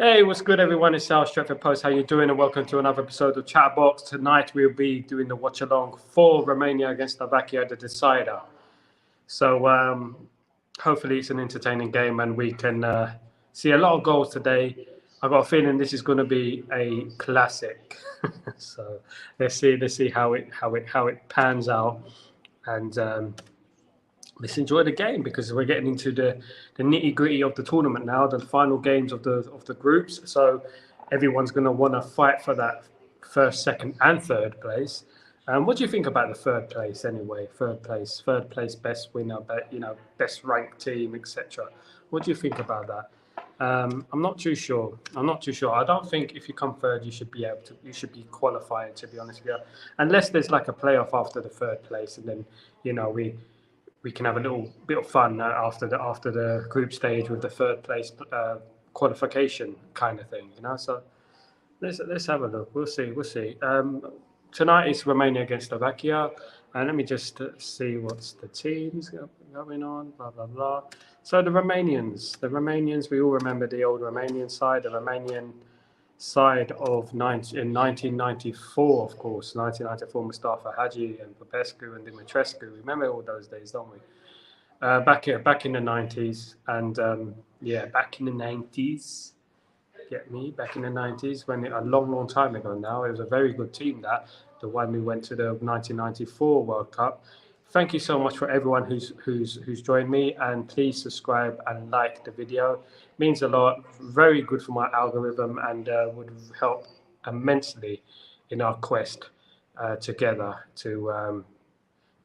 Hey, what's good, everyone? It's Sal Stretford Post. How you doing? And welcome to another episode of Chatterbox. Tonight we'll be doing the watch along for Romania against Slovakia, the decider. So hopefully it's an entertaining game and we can see a lot of goals today. I've got a feeling this is going to be a classic. So let's see how it pans out, and let's enjoy the game because we're getting into the nitty gritty of the tournament now, the final games of the groups. So everyone's going to want to fight for that first, second, and third place. What do you think about the third place anyway? Third place, best winner, best ranked team, etc. What do you think about that? I'm not too sure. I'm not too sure. I don't think if you come third, you should be able to. You should be qualifying. To be honest with you, unless there's like a playoff after the third place, and then we can have a little bit of fun after the group stage with the third place qualification kind of thing. So let's have a look. We'll see. Tonight is Romania against Slovakia, and let me just see what's the teams going on. Blah blah blah. So the Romanians, we all remember the old Romanian side, the Romanian side in 1994, of course, 1994, Mustafa Hadji and Popescu and Dimitrescu. Remember all those days, don't we? Back in the 90s, and back in the 90s. Get me back in the 90s when a long time ago now. It was a very good team, that the one we went to the 1994 World Cup. Thank you so much for everyone who's joined me, and please subscribe and like the video. It means a lot. Very good for my algorithm, and would help immensely in our quest together to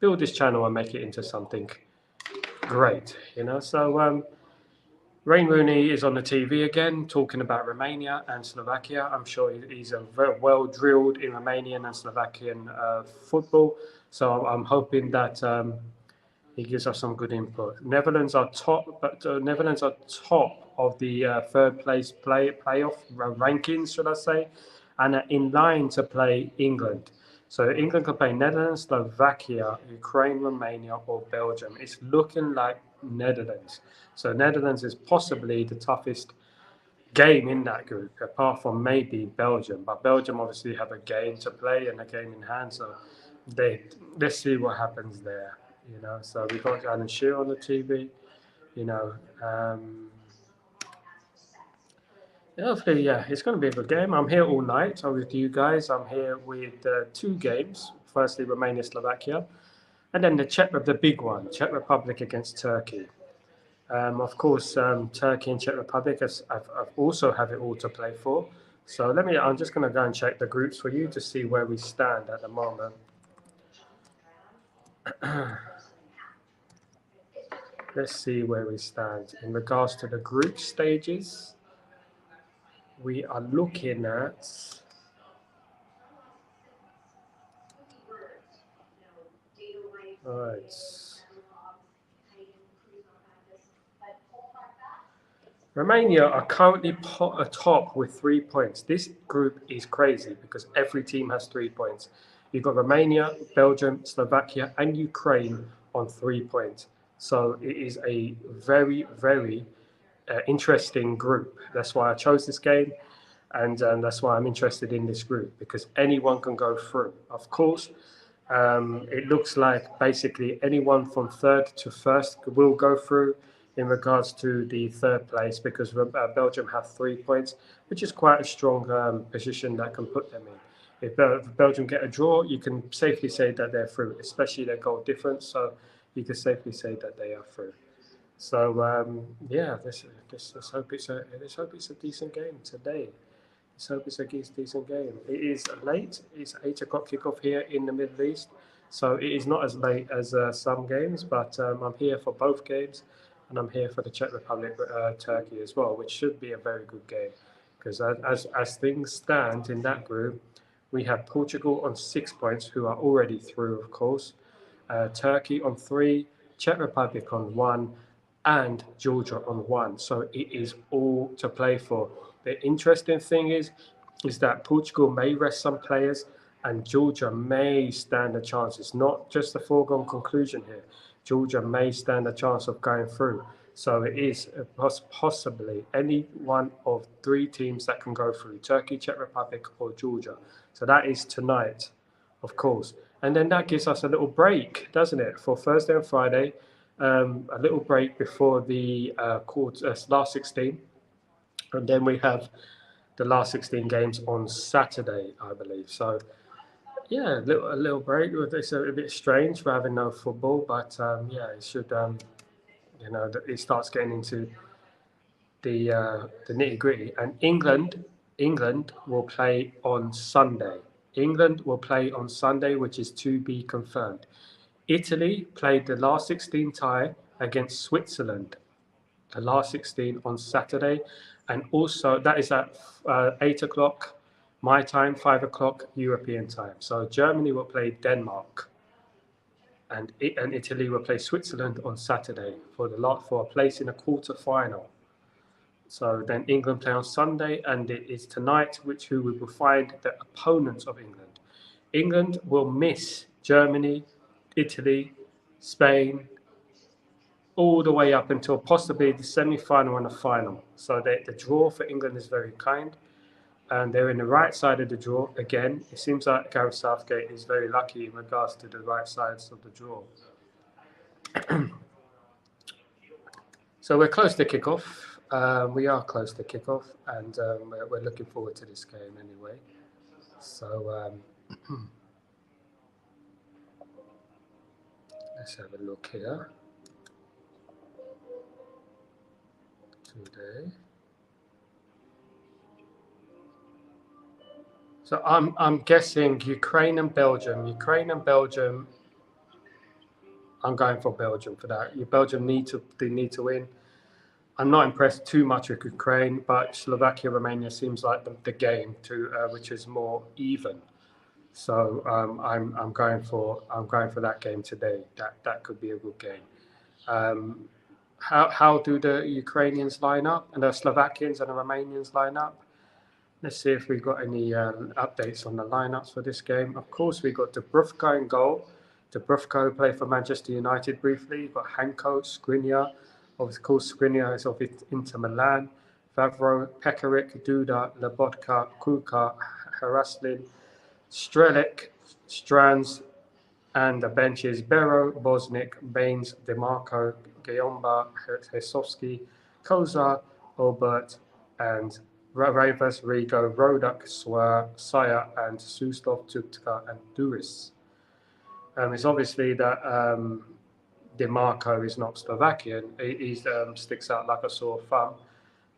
build this channel and make it into something great. So Wayne Rooney is on the TV again, talking about Romania and Slovakia. I'm sure he's a very well drilled in Romanian and Slovakian football. So I'm hoping that he gives us some good input. Netherlands are top, but Netherlands are top of the third place playoff rankings, should I say, and are in line to play England. So England can play Netherlands, Slovakia, Ukraine, Romania, or Belgium. It's looking like Netherlands. So Netherlands is possibly the toughest game in that group, apart from maybe Belgium. But Belgium obviously have a game to play and a game in hand. So let's see what happens there. So we got Alan Shearer on the TV. You know, um, Hopefully, yeah, it's going to be a good game. I'm here all night. I'm with you guys. I'm here with two games. Firstly, Romania, Slovakia, and then the big one, Czech Republic against Turkey. Of course, Turkey and Czech Republic I've also have it all to play for. So I'm just going to go and check the groups for you to see where we stand at the moment. Let's see where we stand in regards to the group stages. We are looking at all right. Romania are currently atop with 3 points. This group is crazy because every team has 3 points. You've got Romania, Belgium, Slovakia, and Ukraine on 3 points. So it is a very, very interesting group. That's why I chose this game, and that's why I'm interested in this group, because anyone can go through. Of course, it looks like basically anyone from third to first will go through in regards to the third place, because Belgium have 3 points, which is quite a strong position that can put them in. If Belgium get a draw, you can safely say that they're through, especially their goal difference. So you can safely say that they are through. So let's hope it's a decent game today. Let's hope it's a decent game. It is late. It's 8 o'clock kickoff here in the Middle East, so it is not as late as some games. But I'm here for both games, and I'm here for the Czech Republic Turkey as well, which should be a very good game. Because as things stand in that group, we have Portugal on 6 points, who are already through, of course. Turkey on 3, Czech Republic on 1, and Georgia on 1. So it is all to play for. The interesting thing is that Portugal may rest some players, and Georgia may stand a chance. It's not just a foregone conclusion here. Georgia may stand a chance of going through. So it is possibly any one of three teams that can go through: Turkey, Czech Republic, or Georgia. So that is tonight, of course. And then that gives us a little break, doesn't it, for Thursday and Friday? A little break before the last 16. And then we have the last 16 games on Saturday, I believe. So, yeah, a little break. It's a bit strange for having no football, but yeah, it should, it starts getting into the nitty gritty. And England will play on Sunday. England will play on Sunday, which is to be confirmed. Italy played the last 16 tie against Switzerland, the last 16 on Saturday, and also that is at 8 o'clock my time, 5 o'clock European time. So Germany will play Denmark, and Italy will play Switzerland on Saturday for a place in a quarter final. So then England play on Sunday, and it is tonight who we will find the opponents of England. England will miss Germany, Italy, Spain, all the way up until possibly the semi-final and the final. So the draw for England is very kind, and they're in the right side of the draw. Again, it seems like Gareth Southgate is very lucky in regards to the right sides of the draw. So we're close to kickoff. We are close to kickoff, and we're looking forward to this game anyway. So let's have a look here today. So I'm guessing Ukraine and Belgium. I'm going for Belgium for that. Belgium need to win. I'm not impressed too much with Ukraine, but Slovakia, Romania seems like the game which is more even. So I'm going for that game today. That could be a good game. How do the Ukrainians line up and the Slovakians and the Romanians line up? Let's see if we've got any updates on the lineups for this game. Of course, we've got Dubravka in goal. Dubravka played for Manchester United briefly. You've got Hanko, Skriniar. Of course, Skriniar is of Inter Milan. Vavro, Pekarik, Duda, Lobotka, Kuka, Haraslin, Strelec, Strands, and the bench is Bero, Bosnik, Baines, DeMarco, Gayomba, Hesovsky, Koza, Obert, and Ravas, Rigo, Rodak, Swar, Saya, and Suslov, Tutka, and Duris. It's obviously that DeMarco is not Slovakian. He sticks out like a sore thumb.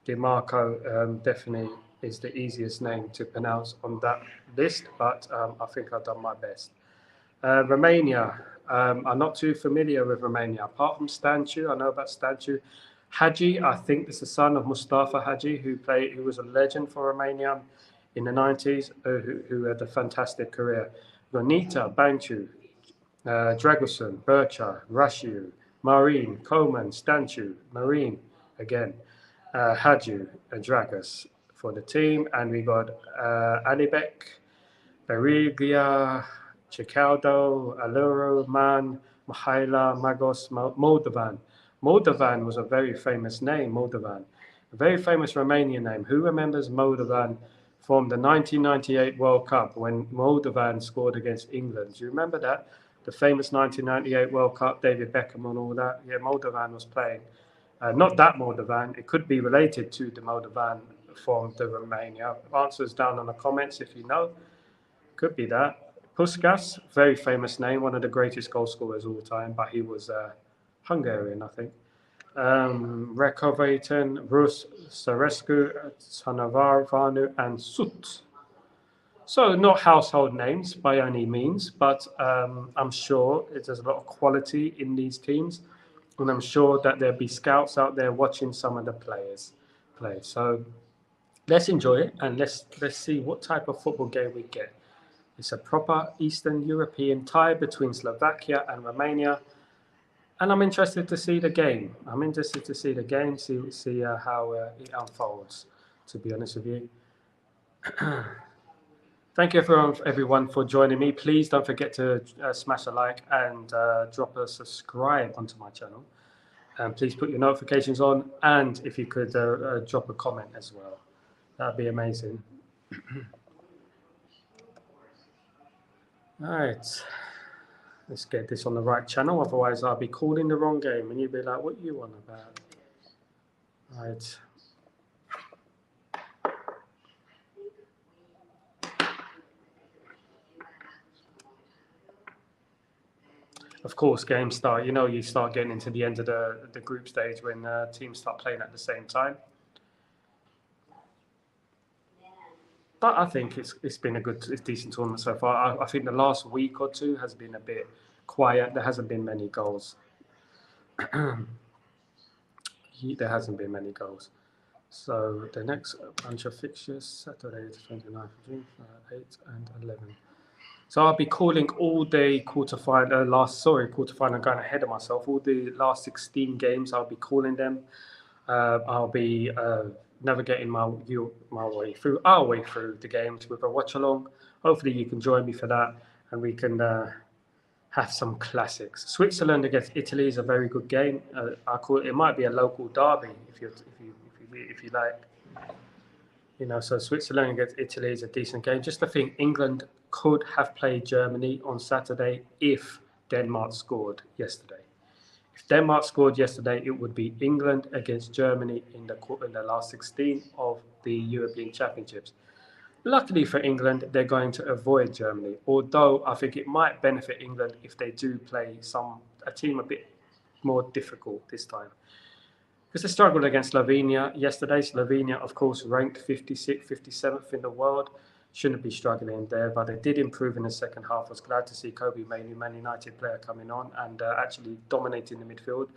DeMarco definitely is the easiest name to pronounce on that list, but I think I've done my best. Romania. I'm not too familiar with Romania. Apart from Stanciu, I know about Stanciu. Hagi, I think is the son of Mustafa Hagi, who was a legend for Romania in the 90s, who had a fantastic career. Ronita, Banchu, Dragusin, Bercha, Rashiu, Marine, Coleman, Stanciu, Marine, again, Hagi and Dragus for the team. And we got Alibek, Beriglia, Chicaldo, Aluro, Man, Mihaila, Magos, Moldovan. Moldovan was a very famous name, Moldovan. A very famous Romanian name. Who remembers Moldovan from the 1998 World Cup when Moldovan scored against England? Do you remember that? The famous 1998 World Cup, David Beckham and all that? Yeah, Moldovan was playing. Not that Moldovan. It could be related to the Moldovan from the Romania. Answers down in the comments if you know. Could be that. Puskas, very famous name, one of the greatest goal scorers of all time, but he was Hungarian, I think. Rekovaton, Rus, Sarescu, Tanavar, Vanu, and Sut. So not household names by any means, but I'm sure there's a lot of quality in these teams, and I'm sure that there'll be scouts out there watching some of the players play. So let's enjoy it, and let's see what type of football game we get. It's a proper Eastern European tie between Slovakia and Romania. And I'm interested to see the game. See how it unfolds, to be honest with you. Thank you everyone for joining me. Please don't forget to smash a like and drop a subscribe onto my channel. And please put your notifications on, and if you could drop a comment as well, that'd be amazing. All right, let's get this on the right channel, otherwise I'll be calling the wrong game and you'll be like, what you on about? All right. Of course, games start, you start getting into the end of the group stage when teams start playing at the same time. But I think it's been it's decent tournament so far. I think the last week or two has been a bit quiet. There hasn't been many goals. There hasn't been many goals. So the next bunch of fixtures, Saturday the 29th of June, 8 and 11. So I'll be calling all the quarterfinal, I'm going ahead of myself. All the last 16 games, I'll be calling them. I'll be navigating our way through the games with a watch along. Hopefully you can join me for that, and we can have some classics. Switzerland against Italy is a very good game. I call it might be a local derby if you like. So Switzerland against Italy is a decent game. Just to think, England could have played Germany on Saturday if Denmark scored yesterday. If Denmark scored yesterday, it would be England against Germany in the last 16 of the European Championships. Luckily for England, they're going to avoid Germany, although I think it might benefit England if they do play a team a bit more difficult this time. Because they struggled against Slovenia yesterday. Slovenia, of course, ranked 56th, 57th in the world. Shouldn't be struggling there, but they did improve in the second half. I was glad to see Kobe Mainoo, Man United player, coming on and actually dominating the midfield.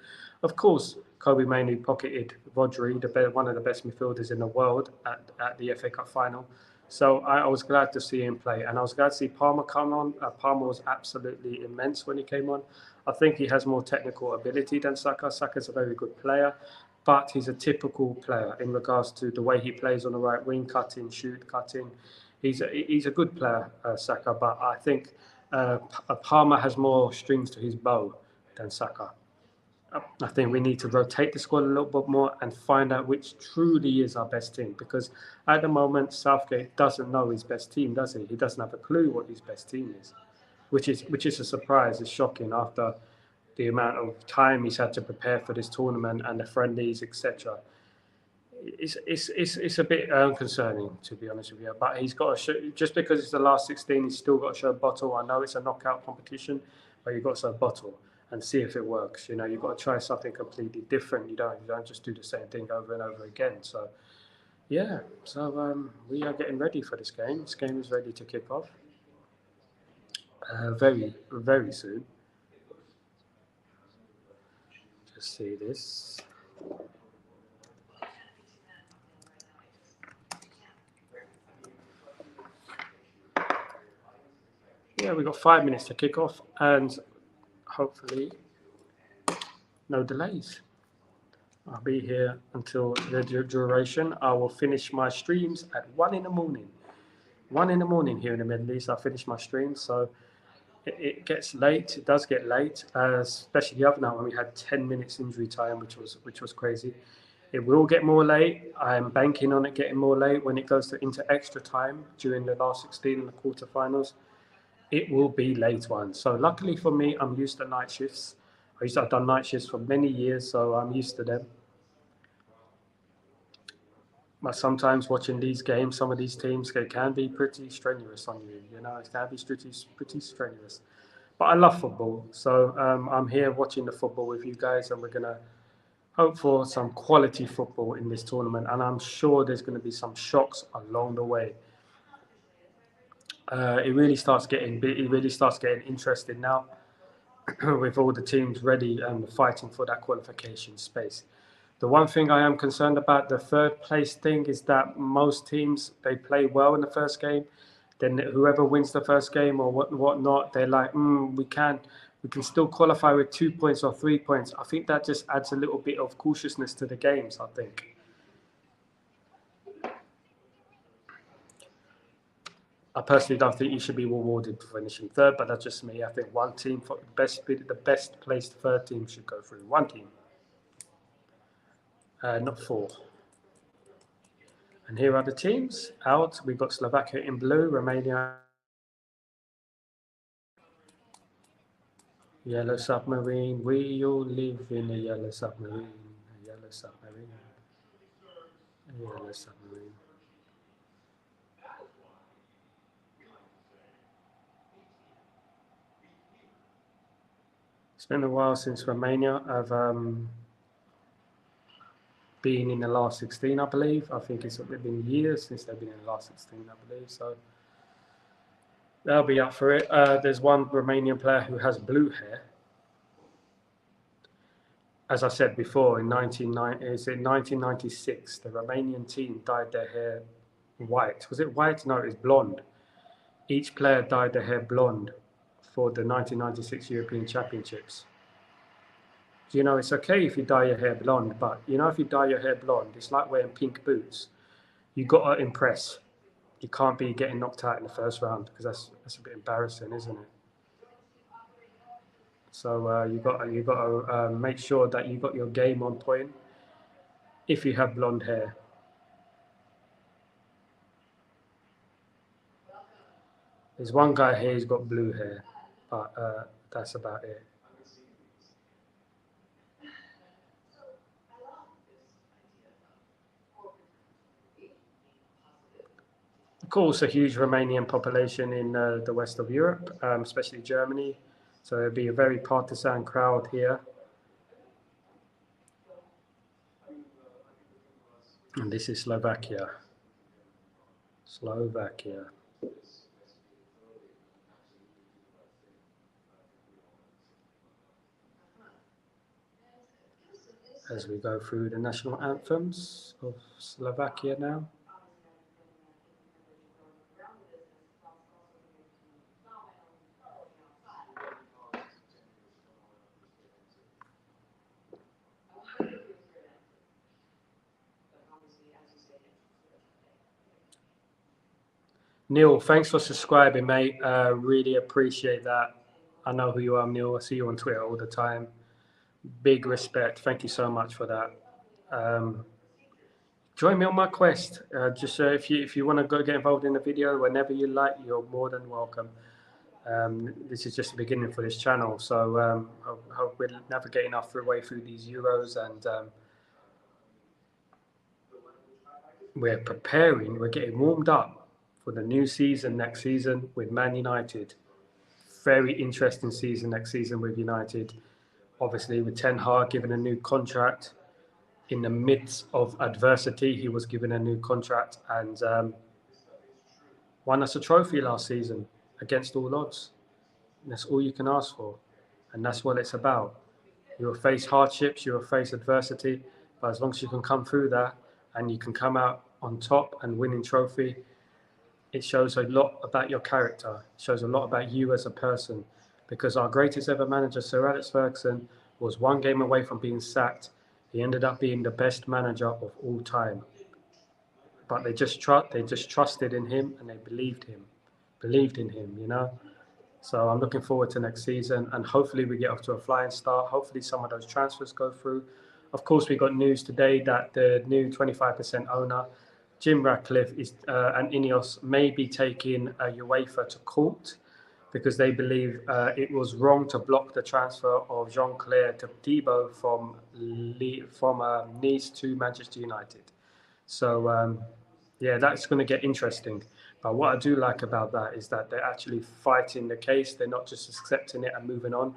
Of course, Kobe Mainoo pocketed Rodri, one of the best midfielders in the world, at the FA Cup final. So I was glad to see him play, and I was glad to see Palmer come on. Palmer was absolutely immense when he came on. I think he has more technical ability than Saka. Saka's a very good player, but he's a typical player in regards to the way he plays on the right wing, cutting, cutting. He's a good player, Saka, but I think Palmer has more strings to his bow than Saka. I think we need to rotate the squad a little bit more and find out which truly is our best team, because at the moment Southgate doesn't know his best team, does he? He doesn't have a clue what his best team is, which is a surprise. It's shocking after the amount of time he's had to prepare for this tournament and the friendlies, etc. It's a bit concerning, to be honest with you. But he's got to show, just because it's the last 16, he's still got to show a bottle. I know it's a knockout competition, but you've got to show a bottle and see if it works. You've got to try something completely different. You don't just do the same thing over and over again. So yeah, we are getting ready for this game. This game is ready to kick off very, very soon. Just see this. Yeah, we've got 5 minutes to kick off, and hopefully no delays. I'll be here until the duration. I will finish my streams at 1 in the morning. 1 in the morning here in the Middle East, I'll finish my streams. So it gets late. It does get late, especially the other night when we had 10 minutes injury time, which was crazy. It will get more late. I'm banking on it getting more late when it goes into extra time during the last 16 and the quarterfinals. It will be late one. So luckily for me, I'm used to night shifts. I've done night shifts for many years, so I'm used to them. But sometimes watching these games, some of these teams, they can be pretty strenuous on you. It can be pretty strenuous. But I love football, so I'm here watching the football with you guys, and we're gonna hope for some quality football in this tournament. And I'm sure there's going to be some shocks along the way. It really starts getting interesting now, with all the teams ready and fighting for that qualification space. The one thing I am concerned about, the third place thing, is that most teams, they play well in the first game. Then whoever wins the first game or whatnot, they're like, we can still qualify with 2 points or 3 points. I think that just adds a little bit of cautiousness to the games, I think. I personally don't think you should be rewarded for finishing third, but that's just me. I think one team, the best placed third team, should go through. One team. Not 4. And here are the teams out. We've got Slovakia in blue, Romania yellow submarine. We all live in a yellow submarine. A yellow submarine. A yellow submarine. It's been a while since Romania have been in the last 16, I believe. I think it's been years since they've been in the last 16, I believe. So they'll be up for it. There's one Romanian player who has blue hair. As I said before, in 1996, the Romanian team dyed their hair white. Was it white? No, it was blonde. Each player dyed their hair blonde for the 1996 European Championships. You know, it's okay if you dye your hair blonde, but you know, if you dye your hair blonde, it's like wearing pink boots. You got to impress. You can't be getting knocked out in the first round because that's a bit embarrassing, isn't it? So you got to make sure that you got your game on point. If you have blonde hair, there's one guy here who's got blue hair, but that's about it. Of course, a huge Romanian population in the west of Europe, especially Germany. So it'll be a very partisan crowd here. And this is Slovakia. Slovakia. As we go through the national anthems of Slovakia now. Neil, thanks for subscribing, mate. Really appreciate that. I know who you are, Neil. I see you on Twitter all the time. Big respect. Thank you so much for that. Join me on my quest. Just if you want to go get involved in the video whenever you like, you're more than welcome. This is just the beginning for this channel, so hope we're navigating our way through these Euros, and we're preparing. We're getting warmed up for the new season next season with Man United. Very interesting season next season with United. Obviously, with Ten Hag given a new contract. In the midst of adversity, he was given a new contract and won us a trophy last season against all odds. And that's all you can ask for. And that's what it's about. You will face hardships, you will face adversity, but as long as you can come through that and you can come out on top and winning trophy, it shows a lot about your character. It shows a lot about you as a person. Because our greatest ever manager, Sir Alex Ferguson, was one game away from being sacked. He ended up being the best manager of all time. But they just trusted in him and they believed in him, you know. So I'm looking forward to next season, and hopefully we get off to a flying start. Hopefully some of those transfers go through. Of course, we got news today that the new 25% owner, Jim Ratcliffe, and Ineos may be taking UEFA to court because they believe it was wrong to block the transfer of Jean-Claire Todibo from Nice to Manchester United. So, yeah, that's going to get interesting. But what I do like about that is that they're actually fighting the case. They're not just accepting it and moving on.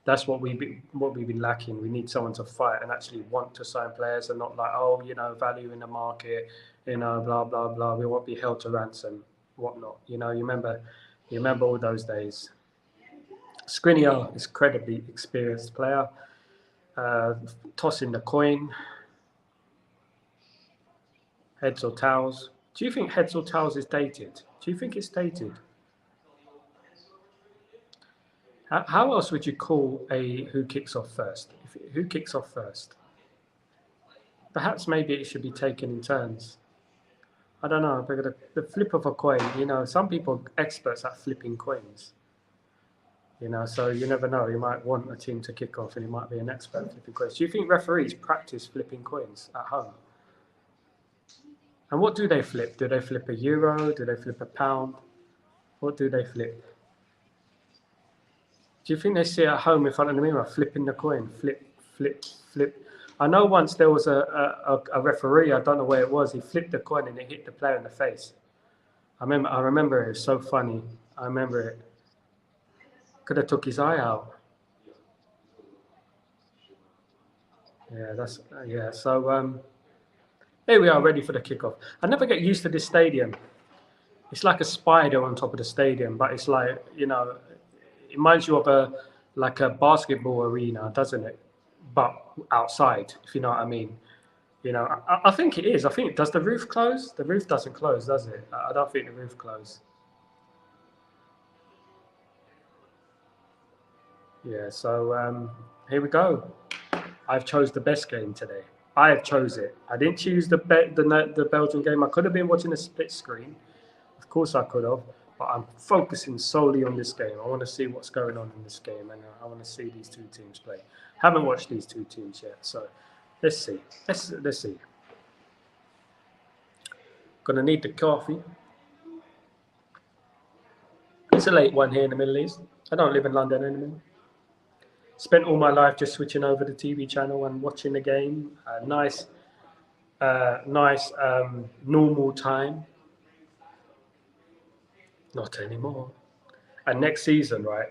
That's what we've been lacking. We need someone to fight and actually want to sign players, and not like, oh, you know, value in the market, you know, blah blah blah. We won't be held to ransom, whatnot. You know, you remember all those days. Skriniar is incredibly experienced player. Tossing the coin. Heads or tails. Do you think heads or tails is dated? Do you think it's dated? How else would you call a who kicks off first? Who kicks off first? Perhaps maybe it should be taken in turns. I don't know. The flip of a coin, you know, some people are experts at flipping coins. You know, so you never know. You might want a team to kick off, and he might be an expert flipping coins. Do you think referees practice flipping coins at home? And what do they flip? Do they flip a euro? Do they flip a pound? What do they flip? Do you think they sit at home in front of the mirror flipping the coin? Flip, flip, flip. I know once there was a referee, I don't know where it was, he flipped the coin and it hit the player in the face. I remember it was so funny. I remember it. Could have took his eye out. Yeah, that's yeah. So here we are, ready for the kickoff. I never get used to this stadium. It's like a spider on top of the stadium, but it's like, you know, it reminds you of a basketball arena, doesn't it? But outside, if you know what I mean. You know, I think it is. I think, does the roof close? The roof doesn't close, does it? I don't think the roof closes. Yeah. So here we go. I've chose the best game today. I have chose it. I didn't choose the Belgian game. I could have been watching a split screen. Of course I could have, but I'm focusing solely on this game. I want to see what's going on in this game, and I want to see these two teams play. Haven't watched these two teams yet, so let's see. Let's see. Gonna need the coffee. It's a late one here in the Middle East. I don't live in London anymore. Spent all my life just switching over the TV channel and watching the game. Nice, normal time. Not anymore. And next season, right?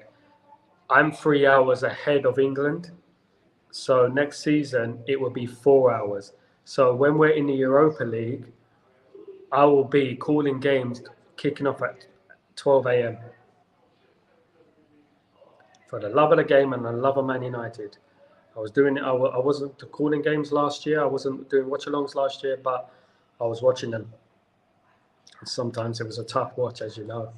I'm 3 hours ahead of England. So next season, it will be 4 hours. So when we're in the Europa League, I will be calling games kicking off at 12 a.m. For the love of the game and the love of Man United. I was doing it. I wasn't calling games last year. I wasn't doing watch-alongs last year, but I was watching them. Sometimes it was a tough watch, as you know.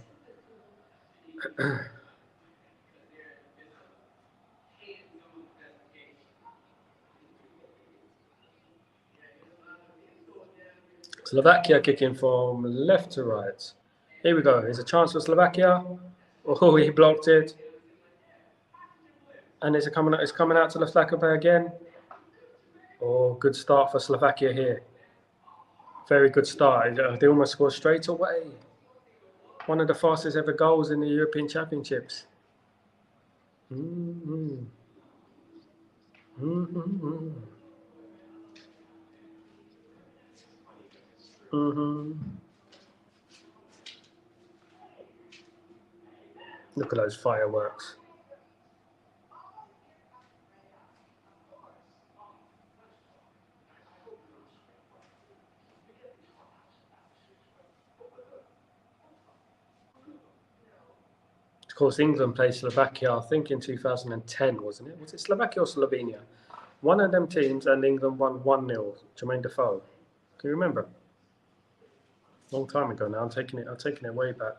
Slovakia kicking from left to right. Here we go. There's a chance for Slovakia. Oh, he blocked it. And it's coming out to the Slovakia again. Oh, good start for Slovakia here. Very good start. They almost scored straight away. One of the fastest ever goals in the European Championships. Mm-hmm. Mm-hmm. Mm-hmm. Look at those fireworks. Of course, England played Slovakia, I think in 2010, wasn't it? Was it Slovakia or Slovenia? One of them teams, and England won 1-0. Jermaine Defoe. Can you remember? Long time ago now. I'm taking it way back.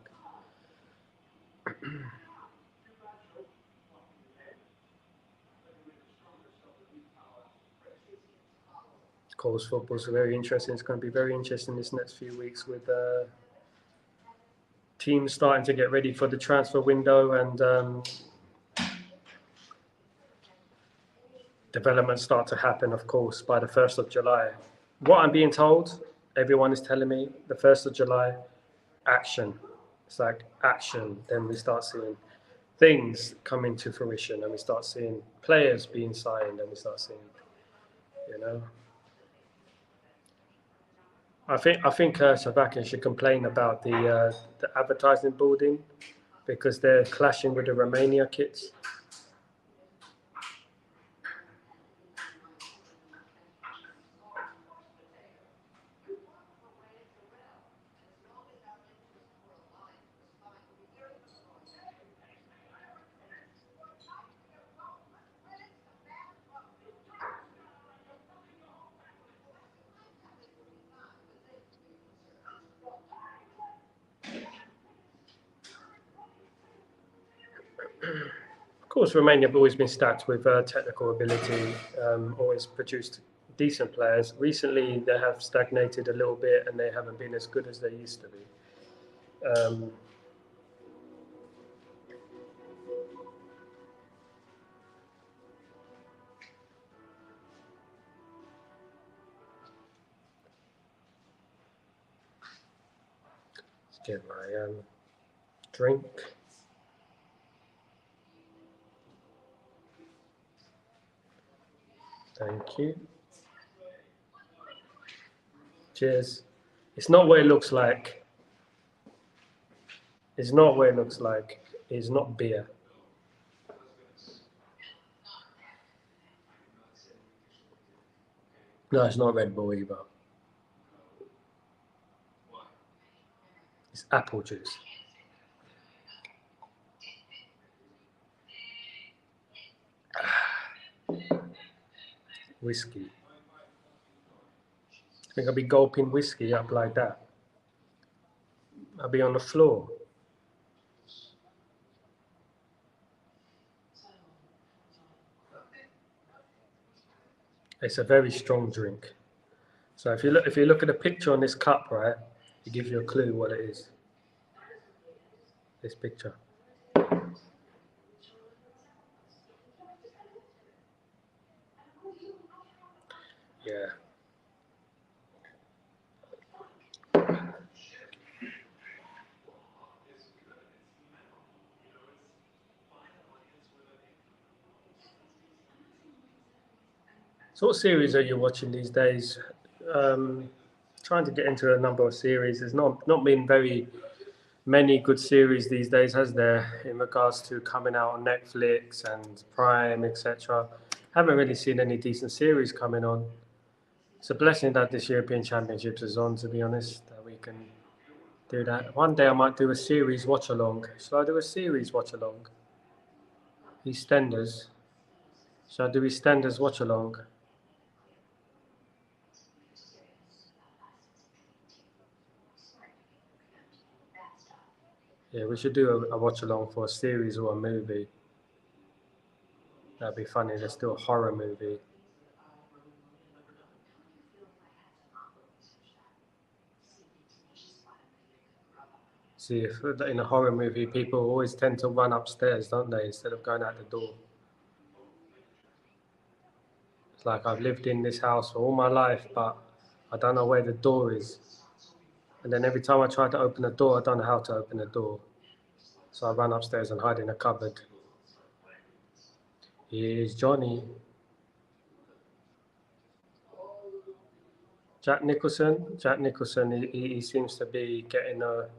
Of course, football's very interesting. It's going to be very interesting this next few weeks with teams starting to get ready for the transfer window and developments start to happen, of course, by the 1st of July. What I'm being told, everyone is telling me, the 1st of July, action. It's like action. Then we start seeing things coming to fruition, and we start seeing players being signed, and we start seeing, you know. I think Slovakia should complain about the advertising boarding because they're clashing with the Romania kits. Of course, Romania have always been stacked with technical ability, always produced decent players. Recently, they have stagnated a little bit and they haven't been as good as they used to be. get my drink. Thank you. Cheers. It's not what it looks like. It's not what it looks like. It's not beer. No, it's not Red Bull either. It's apple juice. Whiskey. I think I'll be gulping whiskey up like that. I'll be on the floor. It's a very strong drink. So if you look at the picture on this cup, right, it gives you a clue what it is. This picture. Yeah. So what series are you watching these days? Trying to get into a number of series. There's not been very many good series these days, has there, in regards to coming out on Netflix and Prime, etc. Haven't really seen any decent series coming on. It's a blessing that this European Championships is on, to be honest, that we can do that. One day I might do a series watch along. Shall I do a series watch along? EastEnders. Shall I do EastEnders watch along? Yeah, we should do a watch along for a series or a movie. That'd be funny. Let's do a horror movie. See, if in a horror movie, people always tend to run upstairs, don't they, instead of going out the door. It's like I've lived in this house for all my life, but I don't know where the door is. And then every time I try to open the door, I don't know how to open the door. So I run upstairs and hide in a cupboard. Here's Johnny. Jack Nicholson, he seems to be getting a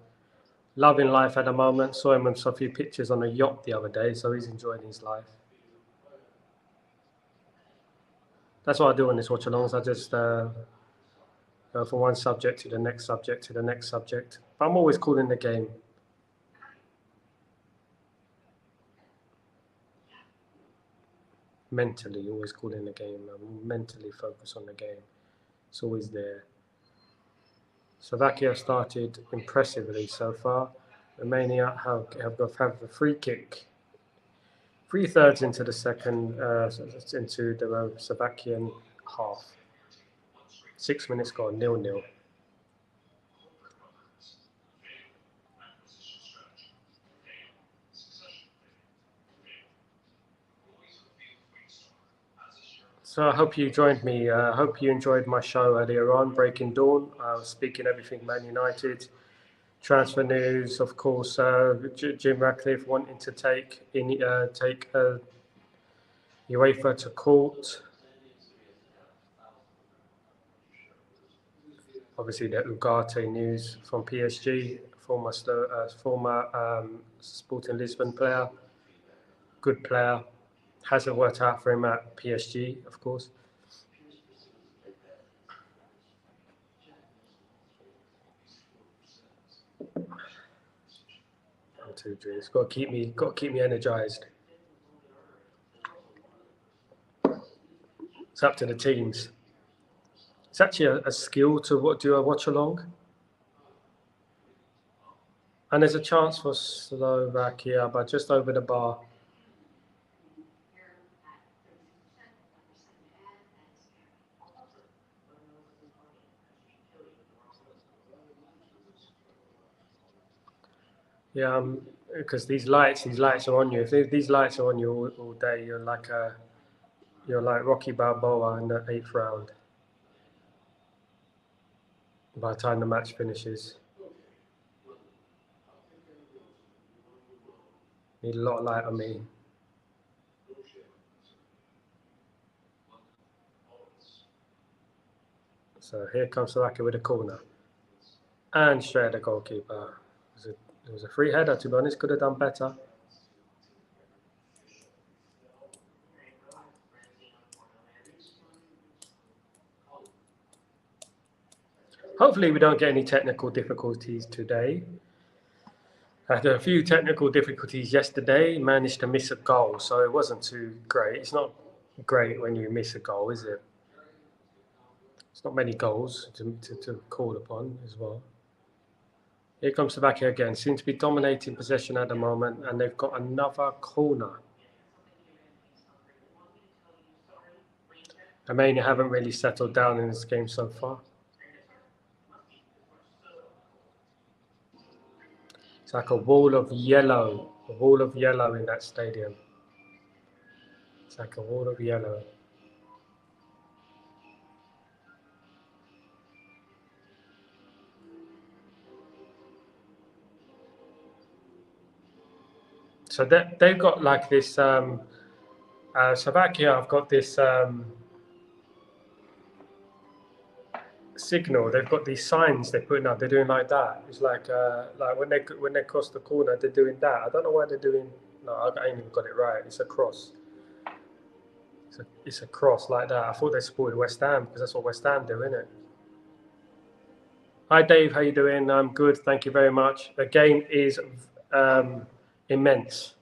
loving life at the moment. Saw him with a few pictures on a yacht the other day, so he's enjoying his life. That's what I do on this watch alongs. I just go from one subject to the next subject to the next subject. But I'm always cool in the game. Mentally, always cool in the game. I'm mentally focused on the game. It's always there. Slovakia started impressively so far. Romania have a free kick. 3/3 into the second, into the Slovakian half. 6 minutes gone, 0-0. So I hope you joined me. I hope you enjoyed my show earlier on, Breaking Dawn. I was speaking everything Man United, transfer news, of course. Jim Ratcliffe wanting to take UEFA to court. Obviously, the Ugarte news from PSG, former Sporting Lisbon player, good player. Hasn't worked out for him at PSG, of course. I'm too drinks. Got to keep me energized. It's up to the teams. It's actually a skill to do a watch along. And there's a chance for Slovakia, but just over the bar. Yeah, because these lights are on you. If these lights are on you all day, you're like Rocky Balboa in the 8th round. By the time the match finishes. Need a lot of light on me. So here comes Slovakia with a corner. And straight at the goalkeeper. It was a free header, to be honest. Could have done better. Hopefully we don't get any technical difficulties today. I had a few technical difficulties yesterday, managed to miss a goal, so it wasn't too great. It's not great when you miss a goal, is it? It's not many goals to call upon as well. Here comes Slovakia again. Seem to be dominating possession at the moment, and they've got another corner. Romania haven't really settled down in this game so far. It's like a wall of yellow in that stadium. It's like a wall of yellow. So they've got like this, Slovakia have got this signal. They've got these signs they're putting up. They're doing like that. It's like when they cross the corner, they're doing that. I don't know why they're doing. No, I ain't even got it right. It's a cross. It's a cross like that. I thought they supported West Ham because that's what West Ham do, isn't it? Hi Dave, how you doing? I'm good, thank you very much. The game is immense.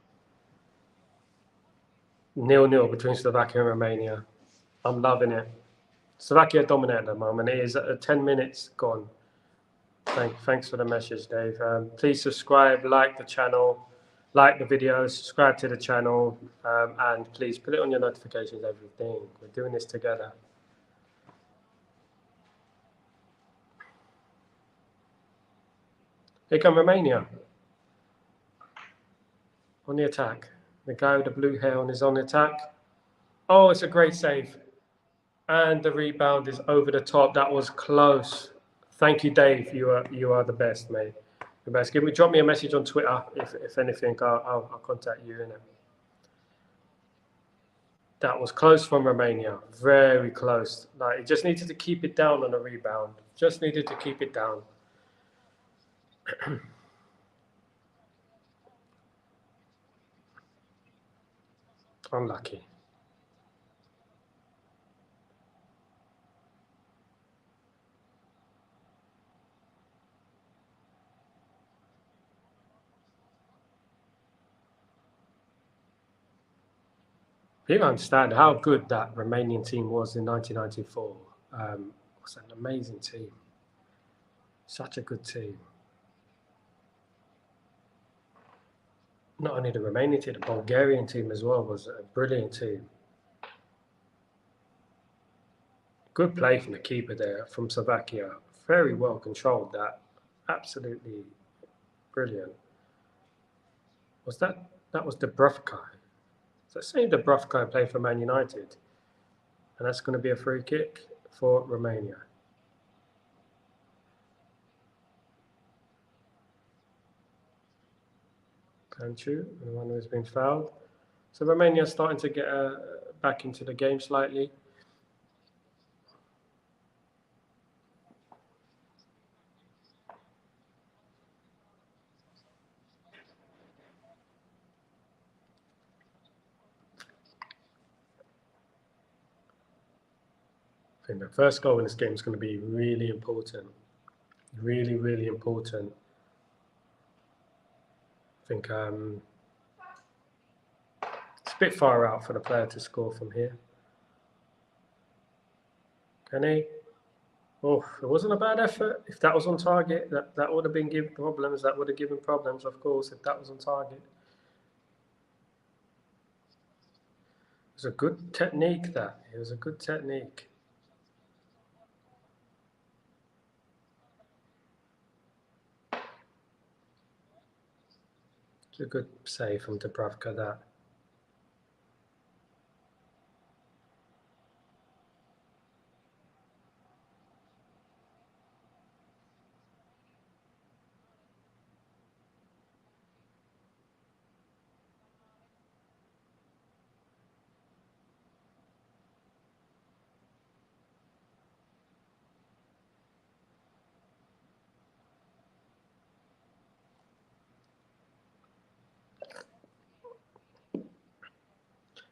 0-0 between Slovakia and Romania. I'm loving it. Slovakia dominate at the moment. It is 10 minutes gone. Thanks for the message, Dave. Please subscribe, like the channel, like the video, subscribe to the channel, and please put it on your notifications, everything. We're doing this together. Here come Romania. On the attack. The guy with the blue hair is on the attack. Oh, it's a great save. And the rebound is over the top. That was close. Thank you, Dave. You are the best, mate. The best. Drop me a message on Twitter if anything. I'll contact you. Innit? That was close from Romania. Very close. Like, it just needed to keep it down on a rebound. Just needed to keep it down. Unlucky. People understand how good that Romanian team was in 1994. It was an amazing team. Such a good team. Not only the Romanian team, the Bulgarian team as well was a brilliant team. Good play from the keeper there, from Slovakia. Very well controlled that. Absolutely brilliant. That was Dubravka. So same Dubravka played for Man United. And that's going to be a free kick for Romania. Kanchu, the one who's been fouled. So Romania is starting to get back into the game slightly. I think the first goal in this game is going to be really important. Really, really important. I think it's a bit far out for the player to score from here. Can he? Oh, it wasn't a bad effort. If that was on target, that would have been given problems. That would have given problems, of course, if that was on target. It was a good technique, that. It was a good technique. It's a good save from Dubravka, that.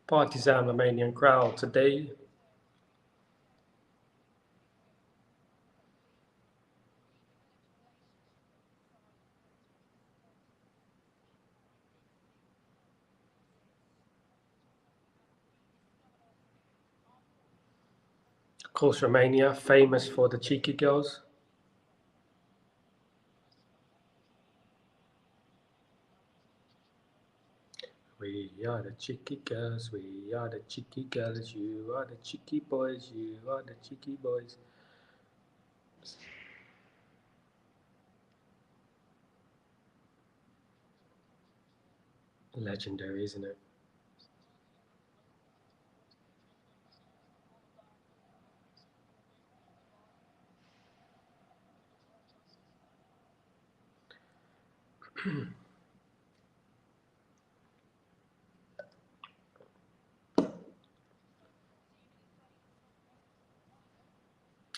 partisan Romanian crowd today. Of course, Romania, famous for the cheeky girls. We are the cheeky girls, we are the cheeky girls, you are the cheeky boys, you are the cheeky boys. Legendary, isn't it?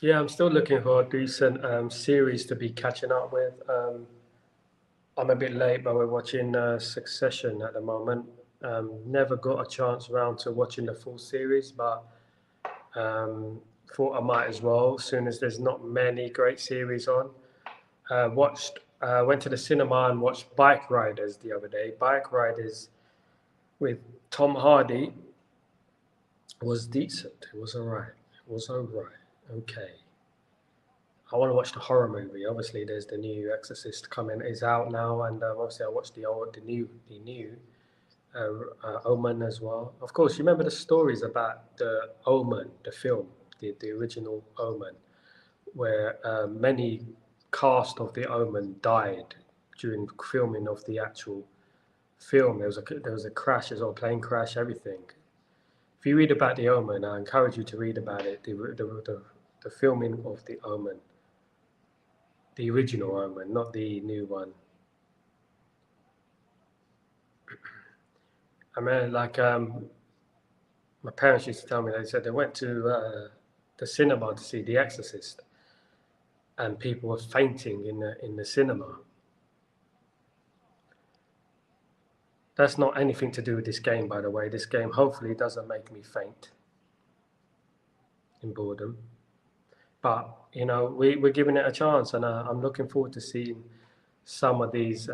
Yeah, I'm still looking for a decent series to be catching up with. I'm a bit late, but we're watching Succession at the moment. Never got a chance around to watching the full series, but thought I might as well. As soon as there's not many great series on, went to the cinema and watched Bike Riders the other day. Bike Riders with Tom Hardy was decent. It was alright. It was alright. Okay. I want to watch the horror movie. Obviously, there's the new Exorcist coming is out now, and obviously I watched the new Omen as well. Of course, you remember the stories about the Omen, the film, the original Omen, where many cast of the Omen died during filming of the actual film. There was a crash as well, plane crash, everything. If you read about the Omen, I encourage you to read about it. The filming of the Omen, the original Omen, not the new one. I mean, like my parents used to tell me. They said they went to the cinema to see The Exorcist, and people were fainting in the cinema. That's not anything to do with this game, by the way. This game hopefully doesn't make me faint in boredom. But we're giving it a chance, and I'm looking forward to seeing some of these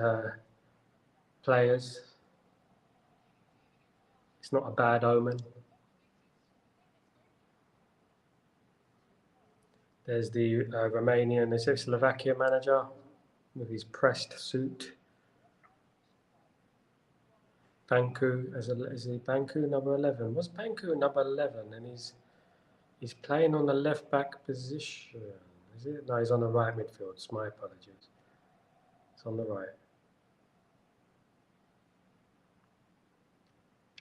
players. It's not a bad omen. There's the Romanian, is it Slovakia manager with his pressed suit. Banku, is he Banku number 11? What's Banku number 11? And he's playing on the left back position. Is it? No, he's on the right midfield. It's my apologies. It's on the right.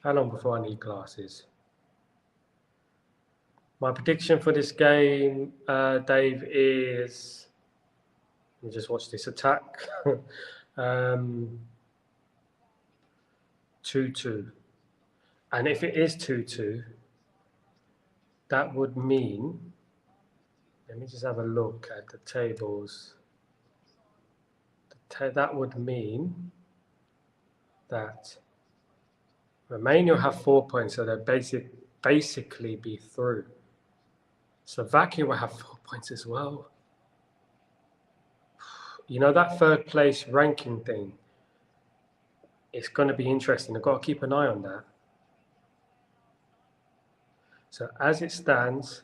How long before I need glasses? My prediction for this game, Dave, is... Let me just watch this attack. 2-2. And if it is 2-2, that would mean... Let me just have a look at the tables. That would mean that Romania have 4 points, so they'll basically be through. Slovakia will have 4 points as well. That third place ranking thing, it's going to be interesting. I've got to keep an eye on that. So as it stands,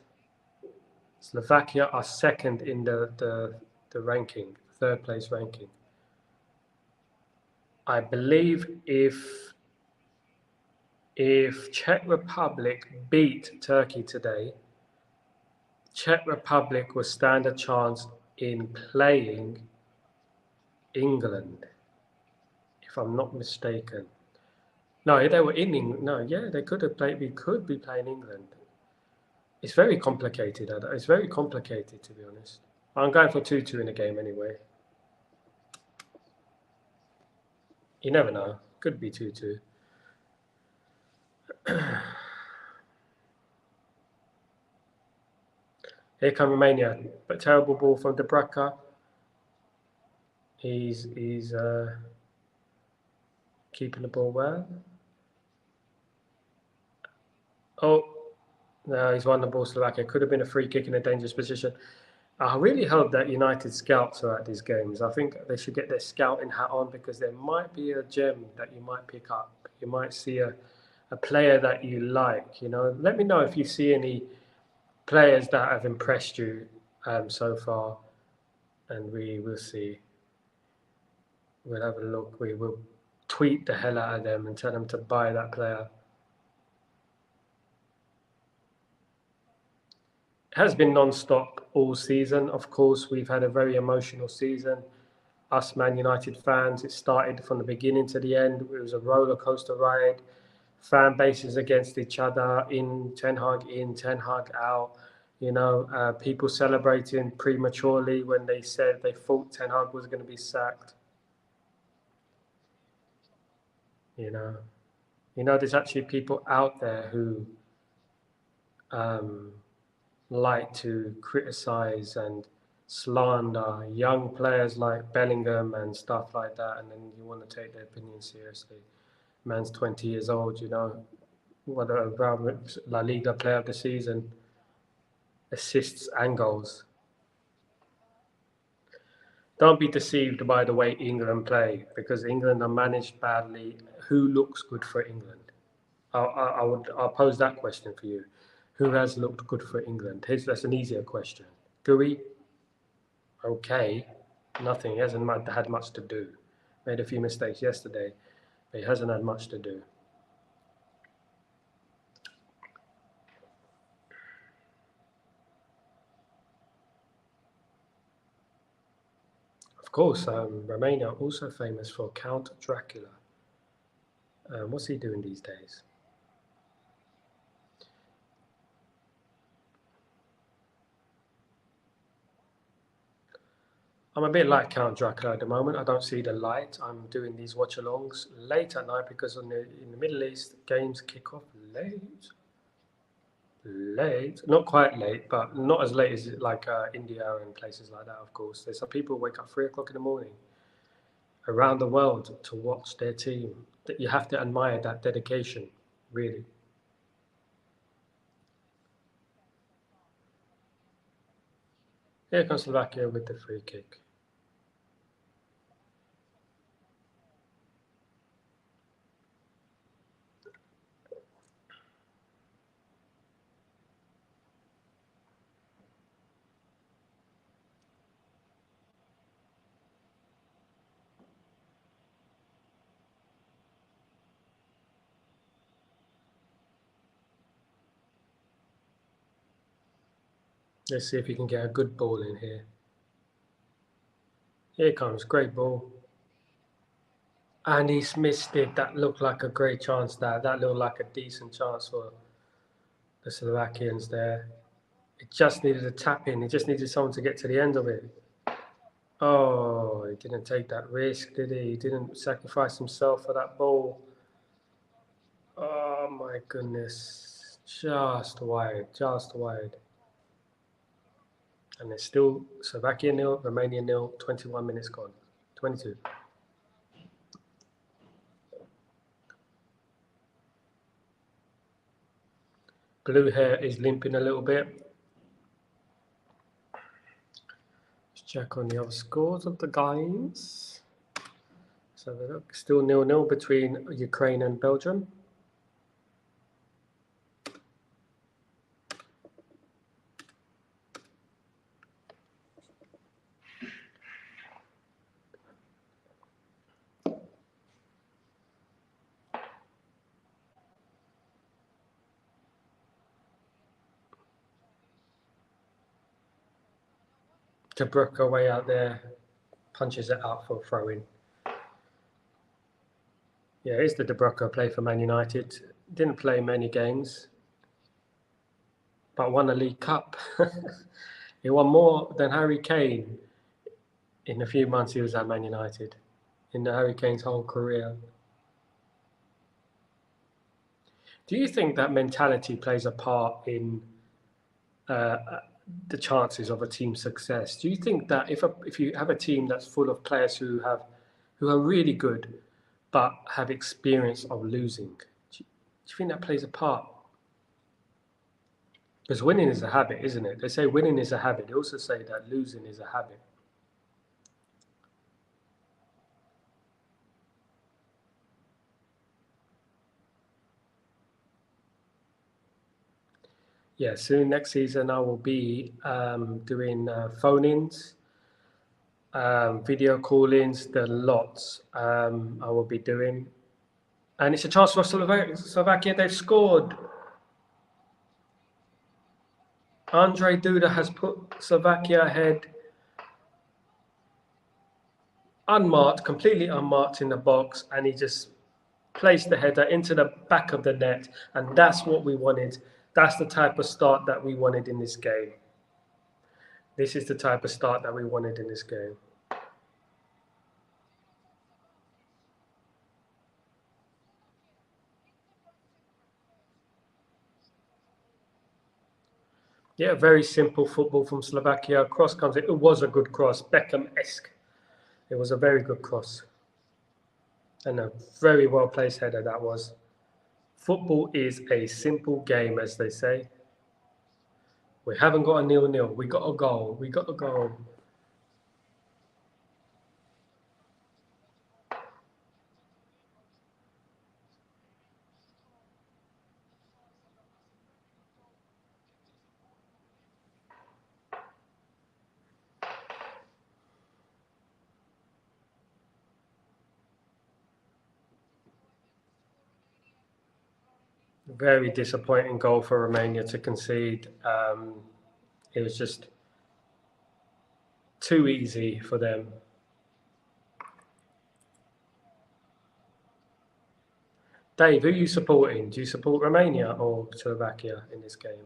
Slovakia are second in the ranking, third place ranking. I believe if Czech Republic beat Turkey today, Czech Republic will stand a chance in playing England, if I'm not mistaken. No, they were in England. No, yeah, they could have played. We could be playing England. It's very complicated. It's very complicated, to be honest. I'm going for 2-2 in the game anyway. You never know. Could be 2-2. Here come Romania, but terrible ball from Debraka. He's keeping the ball well. Oh, no, he's won the ball. Slovakia. Could have been a free kick in a dangerous position. I really hope that United scouts are at these games. I think they should get their scouting hat on because there might be a gem that you might pick up. You might see a player that you like. Let me know if you see any players that have impressed you so far, and we will see. We'll have a look. We will tweet the hell out of them and tell them to buy that player. It has been non-stop all season. Of course, we've had a very emotional season. Us Man United fans, it started from the beginning to the end. It was a roller coaster ride. Fan bases against each other, Ten Hag out. People celebrating prematurely when they said they thought Ten Hag was going to be sacked. There's actually people out there who like to criticize and slander young players like Bellingham and stuff like that, and then you want to take their opinion seriously. Man's 20 years old, what a La Liga player of the season, assists and goals. Don't be deceived by the way England play, because England are managed badly. Who looks good for England? I'll pose that question for you. Who has looked good for England? That's an easier question. Gui? Okay. Nothing. He hasn't had much to do. Made a few mistakes yesterday, but he hasn't had much to do. Of course, Romania also famous for Count Dracula. What's he doing these days? I'm a bit like Count Dracula at the moment. I don't see the light. I'm doing these watch-alongs late at night because in the Middle East, games kick off late. Late, not quite late, but not as late as like India and places like that, of course. There's some people who wake up 3 o'clock in the morning around the world to watch their team. You have to admire that dedication, really. Here comes Slovakia with the free kick. Let's see if he can get a good ball in here. Here comes, great ball. And he's missed it. That looked like a great chance there. That looked like a decent chance for the Slovakians there. It just needed a tap in. It just needed someone to get to the end of it. Oh, he didn't take that risk, did he? He didn't sacrifice himself for that ball. Oh my goodness. Just wide, just wide. And there's still Slovakia 0, Romania 0, 21 minutes gone. 22. Blue hair is limping a little bit. Let's check on the other scores of the games. So look, still 0-0 between Ukraine and Belgium. De Bruyne way out there, punches it out for a throw-in. Yeah, it's the De Bruyne play for Man United. Didn't play many games, but won a League Cup. He won more than Harry Kane in a few months he was at Man United, in Harry Kane's whole career. Do you think that mentality plays a part in the chances of a team's success? Do you think that if you have a team that's full of players who are really good but have experience of losing, do you think that plays a part? Because winning is a habit, isn't it? They say winning is a habit. They also say that losing is a habit. Yeah, soon next season I will be doing phone-ins, video call-ins, the lots I will be doing. And it's a chance for Slovakia. They've scored. Andre Duda has put Slovakia ahead, unmarked, completely unmarked in the box, and he just placed the header into the back of the net, and that's what we wanted. That's the type of start that we wanted in this game. This is the type of start that we wanted in this game. Yeah, very simple football from Slovakia. Cross comes in. It was a good cross, Beckham-esque. It was a very good cross. And a very well placed header that was. Football is a simple game, as they say. We haven't got a 0-0. We got a goal. We got a goal. Very disappointing goal for Romania to concede. It was just too easy for them. Dave, who are you supporting? Do you support Romania or Slovakia in this game?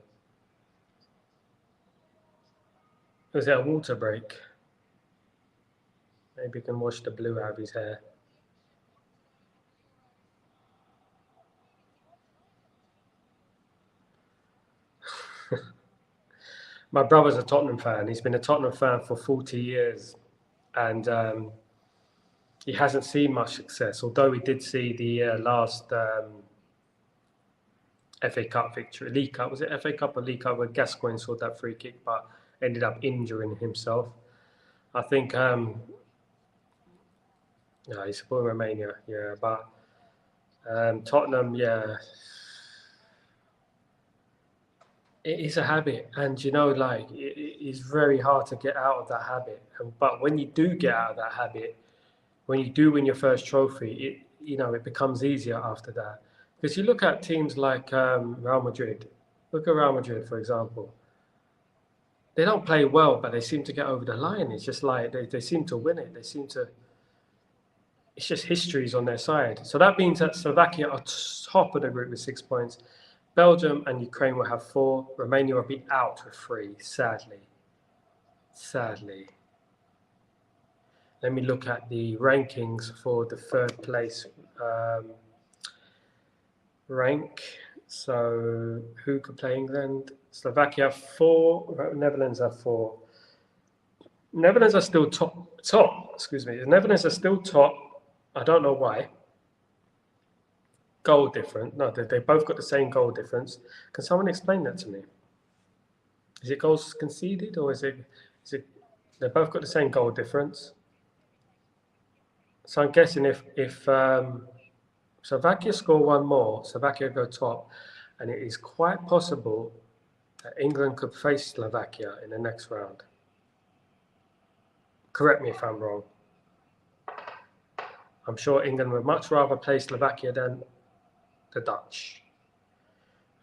Was it a water break? Maybe you can wash the blue out of his hair. My brother's a Tottenham fan. He's been a Tottenham fan for 40 years. And he hasn't seen much success, although he did see the last FA Cup victory. League Cup, was it FA Cup or League Cup, where Gascoigne scored that free kick but ended up injuring himself? I think, he's supporting Romania, yeah, but Tottenham, yeah. It is a habit, and it's very hard to get out of that habit. But when you do get out of that habit, when you do win your first trophy, it becomes easier after that. Because you look at teams like Real Madrid. Look at Real Madrid, for example. They don't play well, but they seem to get over the line. It's just like they seem to win it. It's just history's on their side. So that means that Slovakia are top of the group with 6 points. Belgium and Ukraine will have 4. Romania will be out with 3, sadly. Sadly. Let me look at the rankings for the third place rank. So who could play England? Slovakia 4, Netherlands are 4. Netherlands are still top. Excuse me. The Netherlands are still top. I don't know why. Goal difference. No, they both got the same goal difference. Can someone explain that to me? Is it goals conceded or is it? They both got the same goal difference. So I'm guessing if Slovakia score one more, Slovakia go top, and it is quite possible that England could face Slovakia in the next round. Correct me if I'm wrong. I'm sure England would much rather play Slovakia than the Dutch.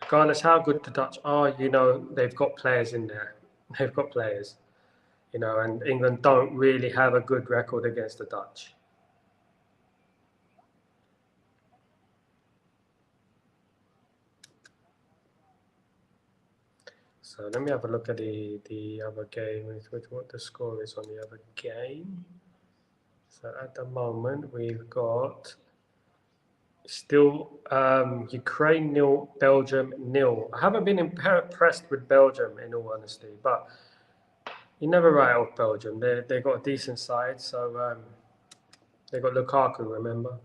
Regardless how good the Dutch are, they've got players in there. They've got players, and England don't really have a good record against the Dutch. So let me have a look at the other game, with what the score is on the other game. So at the moment, we've got still Ukraine 0, Belgium 0. I haven't been impressed with Belgium, in all honesty, but you never write off Belgium. They've got a decent side, so they've got Lukaku, remember?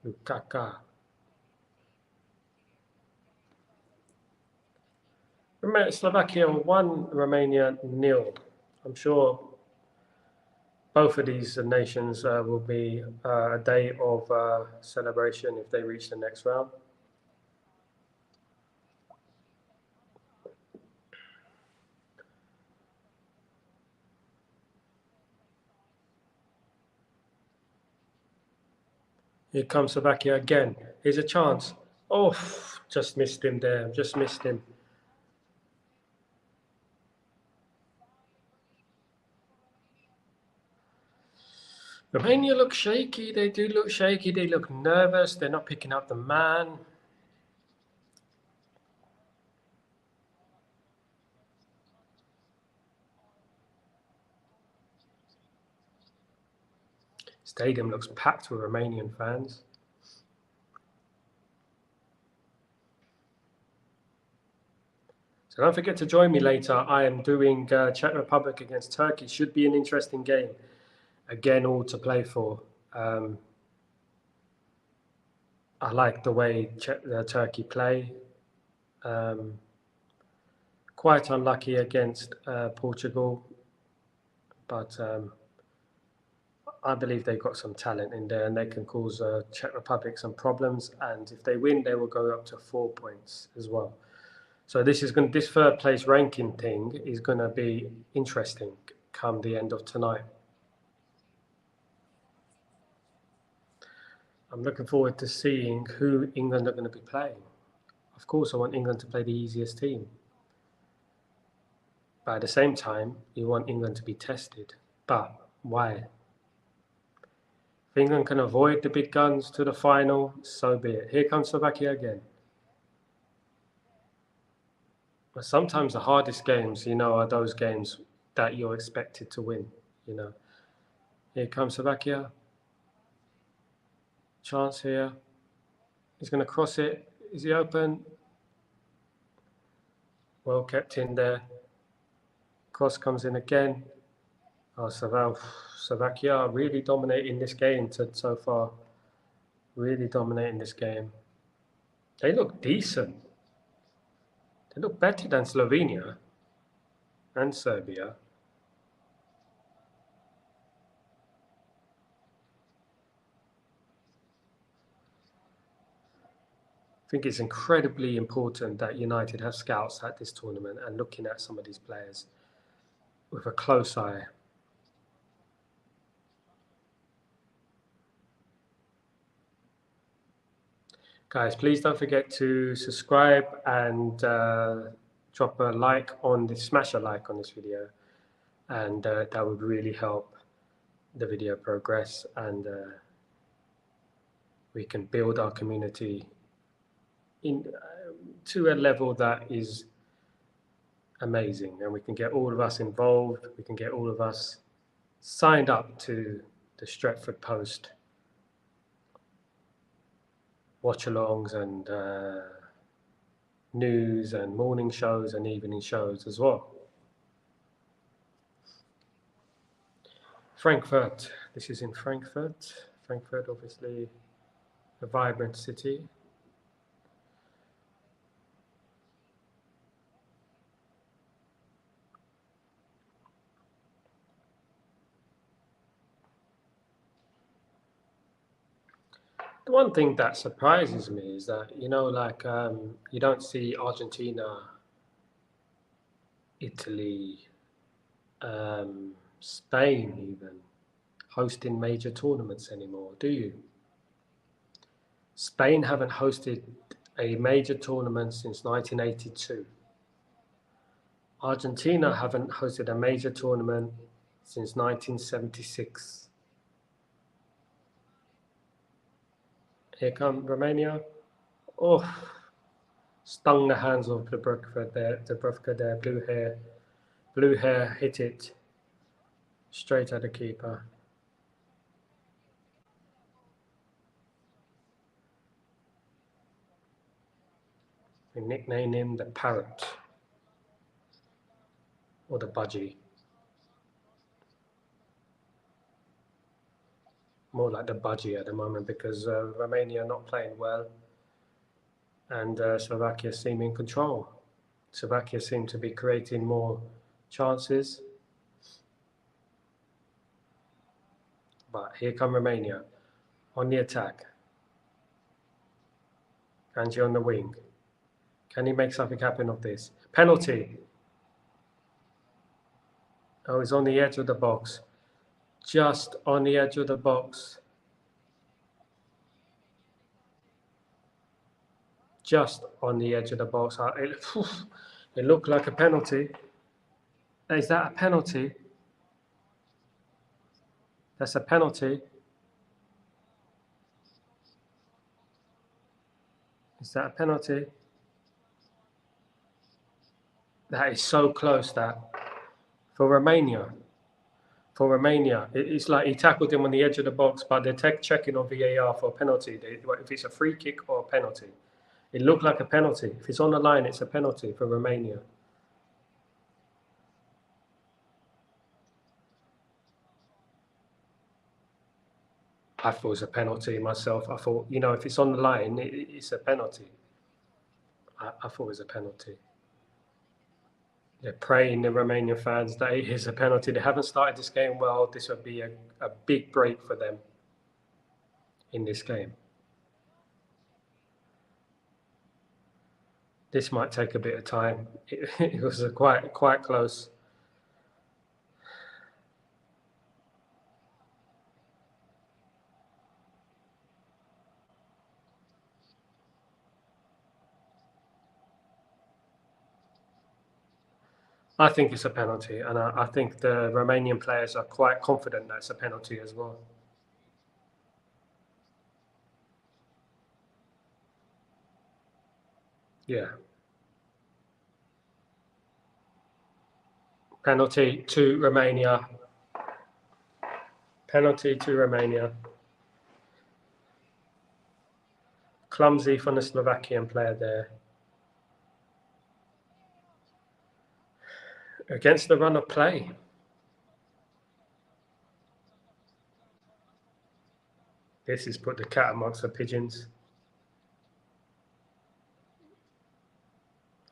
Lukaka. Slovakia 1, Romania 0. I'm sure both of these nations will be a day of celebration if they reach the next round. Here comes Slovakia again. Here's a chance. Oh, just missed him there. Just missed him. Romania look shaky. They do look shaky. They look nervous. They're not picking up the man. Stadium looks packed with Romanian fans. So don't forget to join me later. I am doing Czech Republic against Turkey. Should be an interesting game. Again, all to play for. I like the way Turkey play. Quite unlucky against Portugal, but I believe they've got some talent in there and they can cause Czech Republic some problems. And if they win, they will go up to 4 points as well. So this third place ranking thing is going to be interesting come the end of tonight. I'm looking forward to seeing who England are going to be playing. Of course, I want England to play the easiest team. But at the same time, you want England to be tested. But why? If England can avoid the big guns to the final, so be it. Here comes Slovakia again. But sometimes the hardest games, are those games that you're expected to win, Here comes Slovakia. Chance here. He's going to cross it. Is he open? Well kept in there. Cross comes in again. Oh, Slovakia really dominating this game so far. Really dominating this game. They look decent. They look better than Slovenia and Serbia. I think it's incredibly important that United have scouts at this tournament and looking at some of these players with a close eye. Guys, please don't forget to subscribe and drop a like smash a like on this video, and that would really help the video progress, and we can build our community to a level that is amazing, and we can get all of us involved. We can get all of us signed up to the Stretford Post watch-alongs and news and morning shows and evening shows as well. Frankfurt. This is in Frankfurt. Frankfurt, obviously, a vibrant city. The one thing that surprises me is that, you don't see Argentina, Italy, Spain even hosting major tournaments anymore, do you? Spain haven't hosted a major tournament since 1982. Argentina haven't hosted a major tournament since 1976. Here come Romania. Oh, stung the hands of Dubravka there, blue hair hit it straight at the keeper. We nickname him the Parrot or the Budgie. more like the budgie at the moment because Romania are not playing well, and Slovakia seem in control. Slovakia seem to be creating more chances. But here come Romania on the attack. Angie on the wing. Can he make something happen of this? Penalty. Oh, he's on the edge of the box. Just on the edge of the box. Just on the edge of the box. It looked like a penalty. Is that a penalty? That's a penalty. Is that a penalty? That is so close, that. For Romania. For Romania. It's like he tackled him on the edge of the box, but they're checking on VAR for a penalty. If it's a free kick or a penalty. It looked like a penalty. If it's on the line, it's a penalty for Romania. I thought it was a penalty myself. I thought, if it's on the line, it's a penalty. I thought it was a penalty. They're praying, the Romanian fans, that it is a penalty. They haven't started this game well. This would be a big break for them in this game. This might take a bit of time. It was quite close. I think it's a penalty, and I think the Romanian players are quite confident that it's a penalty as well. Yeah. Penalty to Romania. Penalty to Romania. Clumsy from the Slovakian player there. Against the run of play. This has put the cat amongst the pigeons.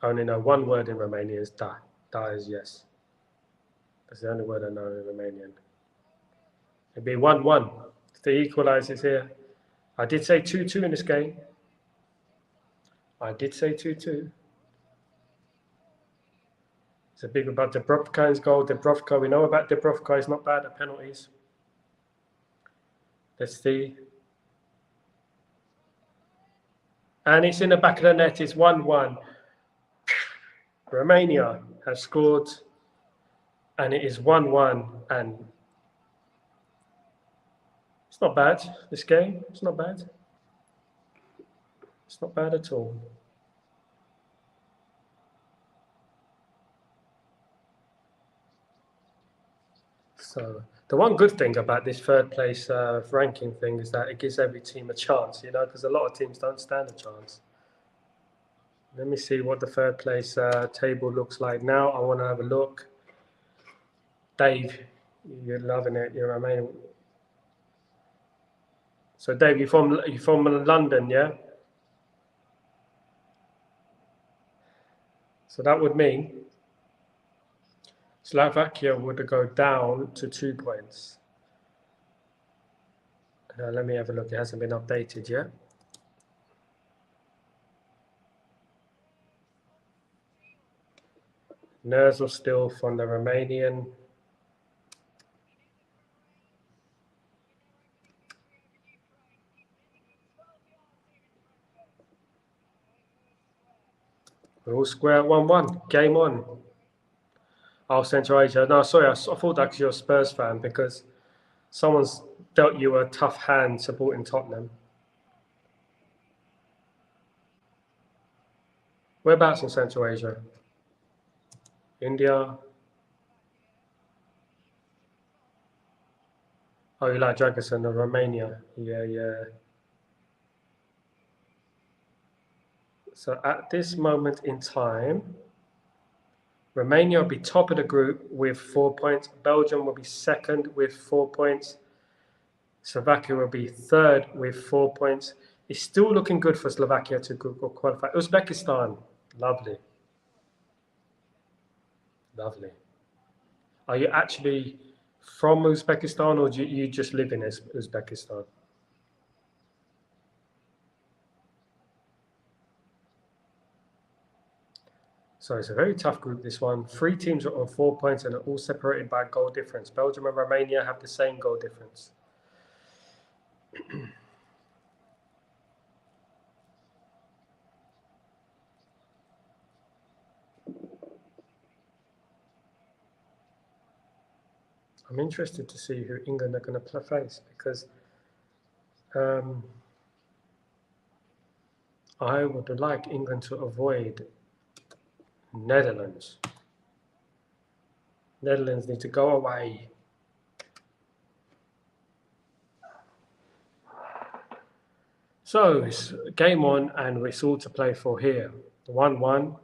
I only know one word in Romanian is da. Da is yes. That's the only word I know in Romanian. It'd be 1-1. If the equalises here. I did say 2-2 in this game. I did say 2-2. It's a big about Dubrovka's goal. Dubrovka, we know about Dubrovka. He's not bad at penalties. Let's see. And it's in the back of the net. It's 1-1. Romania has scored. And it is 1-1. And it's not bad, this game. It's not bad. It's not bad at all. So the one good thing about this third place ranking thing is that it gives every team a chance, because a lot of teams don't stand a chance. Let me see what the third place table looks like now. I want to have a look. Dave, you're loving it. You're Romanian. So Dave, you're from London, yeah? So that would mean Slovakia would go down to 2 points. Let me have a look. It hasn't been updated yet. Nerzel still from the Romanian. We're all square at 1-1. Game on. Oh, Central Asia. No, sorry. I thought that you're a Spurs fan because someone's dealt you a tough hand supporting Tottenham. Whereabouts in Central Asia? India. Oh, you like Dragosin of Romania? Yeah. So at this moment in time, Romania will be top of the group with 4 points. Belgium will be second with 4 points. Slovakia will be third with 4 points. It's still looking good for Slovakia to qualify. Uzbekistan, lovely. Lovely. Are you actually from Uzbekistan, or do you just live in Uzbekistan? So it's a very tough group, this one. 3 teams are on 4 points and are all separated by goal difference. Belgium and Romania have the same goal difference. I'm interested to see who England are going to face, because I would like England to avoid Netherlands. Netherlands need to go away. So it's game on, and it's all to play for here. 1-1.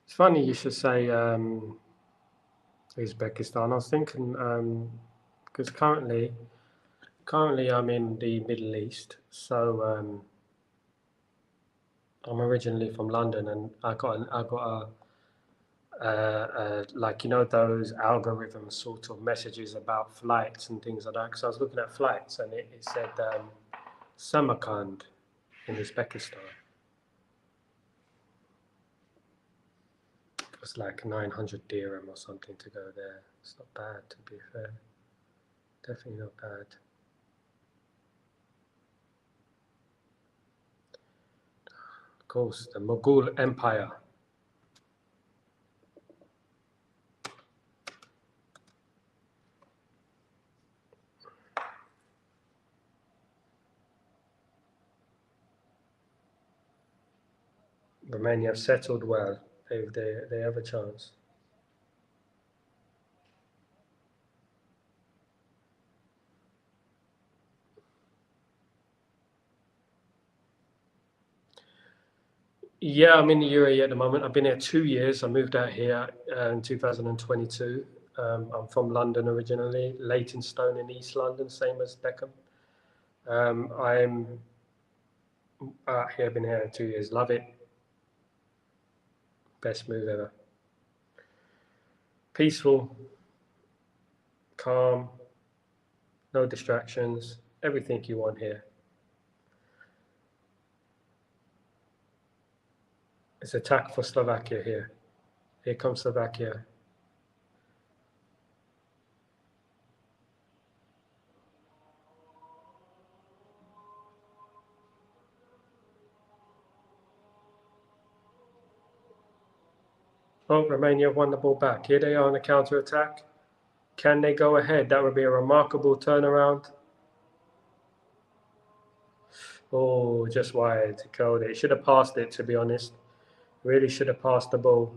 It's funny you should say Uzbekistan. I was thinking because currently I'm in the Middle East, so I'm originally from London, and I got like, you know, those algorithm sort of messages about flights and things like that. Because I was looking at flights, and it said Samarkand in Uzbekistan. It was like 900 dirham or something to go there. It's not bad, to be fair. Definitely not bad. Of course, the Mughal Empire. Romania settled well. They have a chance. Yeah, I'm in the UAE at the moment. I've been here 2 years. I moved out here in 2022. I'm from London originally, Leytonstone in East London, same as Beckham. I'm out here, been here 2 years. Love it. Best move ever. Peaceful, calm, no distractions, everything you want here. It's attack for Slovakia here. Here comes Slovakia. Oh, Romania won the ball back. Here they are on the counter-attack. Can they go ahead? That would be a remarkable turnaround. Oh, just wide to Cody. It should have passed it, to be honest. Really should have passed the ball.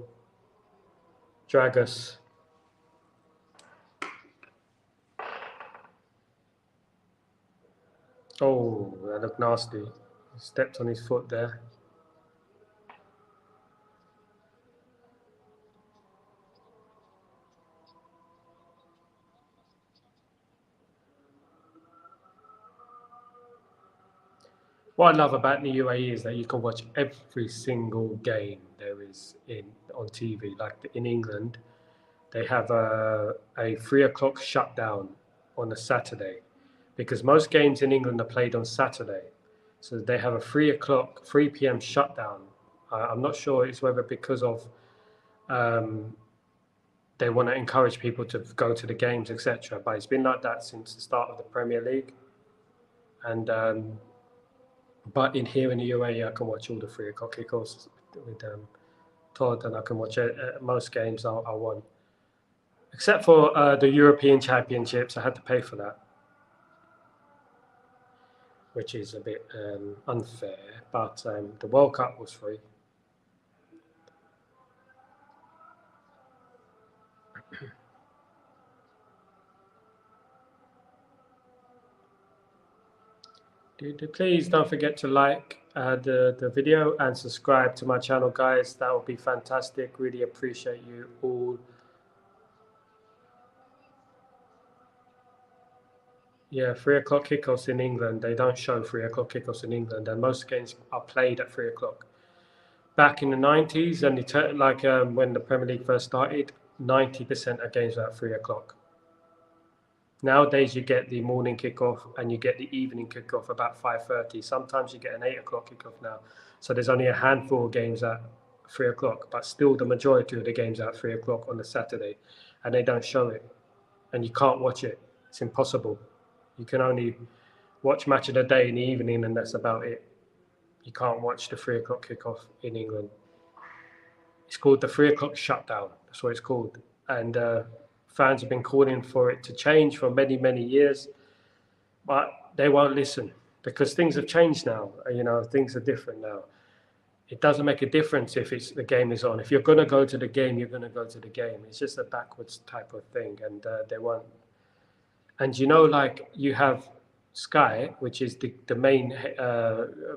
Drag us. Oh, that looked nasty. He stepped on his foot there. What I love about the UAE is that you can watch every single game there is on TV. Like in England, they have a 3 o'clock shutdown on a Saturday, because most games in England are played on Saturday. So they have a 3 p.m. shutdown. I'm not sure it's whether because of they want to encourage people to go to the games, etc. But it's been like that since the start of the Premier League. And but in here in the UAE, I can watch all the 3 o'clock kickoffs with Todd, and I can watch most games I want, except for the European Championships. I had to pay for that, which is a bit unfair. But the World Cup was free. Please don't forget to like the video and subscribe to my channel, guys. That would be fantastic. Really appreciate you all. Yeah, 3 o'clock kickoffs in England. They don't show 3 o'clock kickoffs in England, and most games are played at 3 o'clock. Back in the 90s, and when the Premier League first started, 90% of games were at 3 o'clock. Nowadays, you get the morning kickoff and you get the evening kickoff about 5:30. Sometimes you get an 8 o'clock kickoff now. So there's only a handful of games at 3 o'clock, but still the majority of the games are at 3 o'clock on a Saturday, and they don't show it, and you can't watch it. It's impossible. You can only watch Match of the Day in the evening, and that's about it. You can't watch the 3 o'clock kickoff in England. It's called the 3 o'clock shutdown. That's what it's called. And fans have been calling for it to change for many, many years, but they won't listen because things have changed now. Things are different now. It doesn't make a difference if the game is on. If you're going to go to the game, you're going to go to the game. It's just a backwards type of thing, and they won't. And you have Sky, which is the main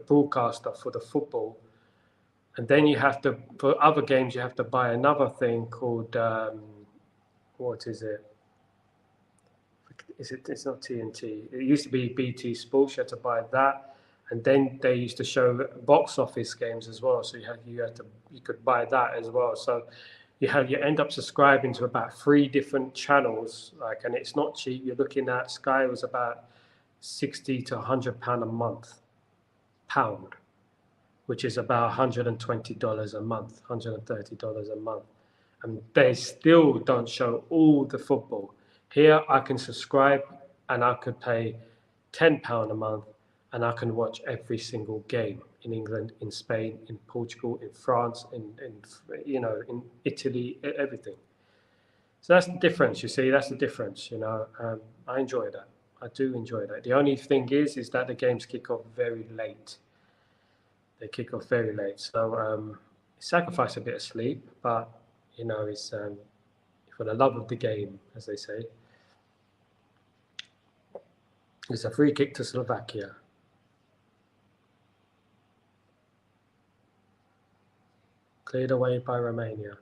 broadcaster for the football, and then you have to, for other games, you have to buy another thing called what is it? It's not TNT. It used to be BT Sports. You had to buy that, and then they used to show box office games as well. So you could buy that as well. So you end up subscribing to about 3 different channels, and it's not cheap. You're looking at Sky was about £60 to £100 a month, which is about $120 a month, $130 a month, and they still don't show all the football. Here I can subscribe and I could pay £10 a month, and I can watch every single game in England, in Spain, in Portugal, in France, in Italy, everything. So that's the difference. You see, that's the difference. I enjoy that. I do enjoy that. The only thing is that the games kick off very late. They kick off very late, so sacrifice a bit of sleep, but it's for the love of the game, as they say. It's a free kick to Slovakia. Cleared away by Romania.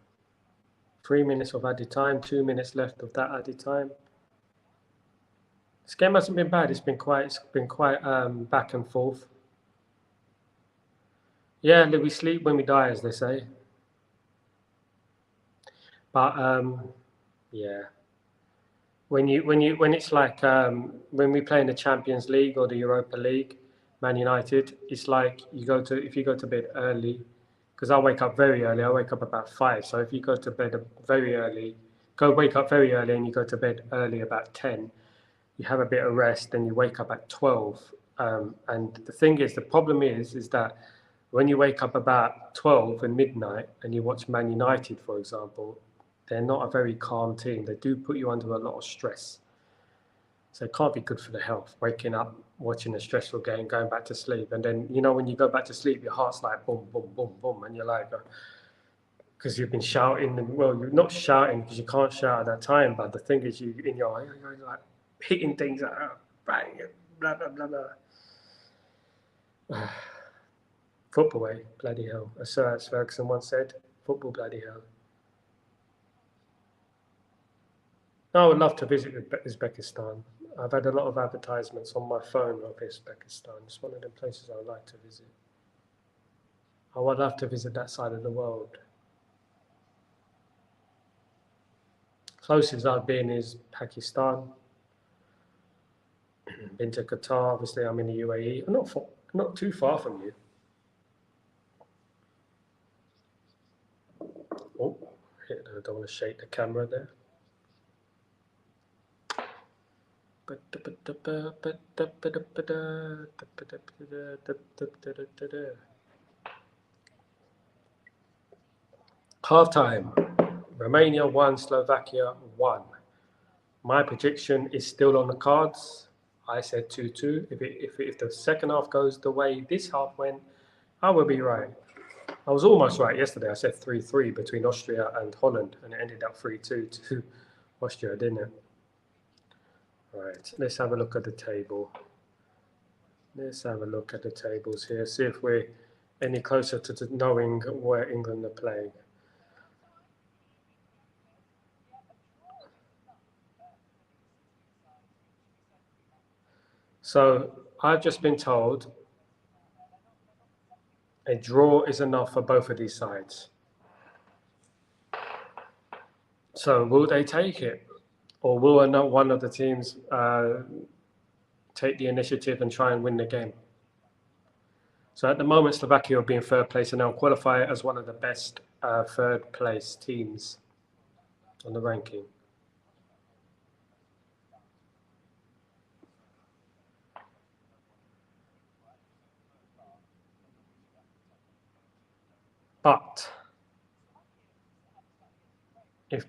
3 minutes of added time, 2 minutes left of that added time. This game hasn't been bad. It's been quite back and forth. Yeah, we sleep when we die, as they say. But yeah, when it's like when we play in the Champions League or the Europa League, Man United, it's like if you go to bed early, because I wake up very early. I wake up about 5. So if you go to bed very early, wake up very early, and you go to bed early about 10, you have a bit of rest, and you wake up at 12. And the thing is, the problem is that when you wake up about 12 and midnight and you watch Man United, for example, they're not a very calm team. They do put you under a lot of stress. So it can't be good for the health, waking up, watching a stressful game, going back to sleep. And then, when you go back to sleep, your heart's like boom, boom, boom, boom. And you're like, because you've been shouting. Well, you're not shouting because you can't shout at that time. But the thing is, you're like hitting things, bang, blah, blah, blah, blah. Football, bloody hell. As Sir Alex Ferguson once said, football, bloody hell. I would love to visit Uzbekistan. I've had a lot of advertisements on my phone of Uzbekistan. It's one of the places I would like to visit. I would love to visit that side of the world. Closest I've been is Pakistan. Been to Qatar. Obviously, I'm in the UAE. I'm not too far from you. Oh, I don't want to shake the camera there. Half time. Romania 1, Slovakia 1. My prediction is still on the cards. I said 2-2. If the second half goes the way this half went, I will be right. I was almost right yesterday. I said 3-3 between Austria and Holland, and it ended up 3-2 to Austria, didn't it? Right, let's have a look at the table. Let's have a look at the tables here, see if we're any closer to knowing where England are playing. So I've just been told a draw is enough for both of these sides. So will they take it? Or will one of the teams take the initiative and try and win the game? So at the moment, Slovakia will be in third place and they'll qualify as one of the best third place teams on the ranking. But if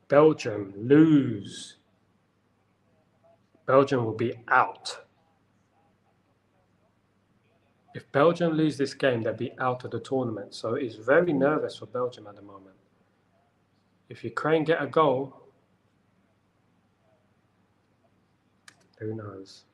Belgium lose, Belgium will be out. If Belgium lose this game, they'll be out of the tournament. So it's very nervous for Belgium at the moment. If Ukraine get a goal, who knows?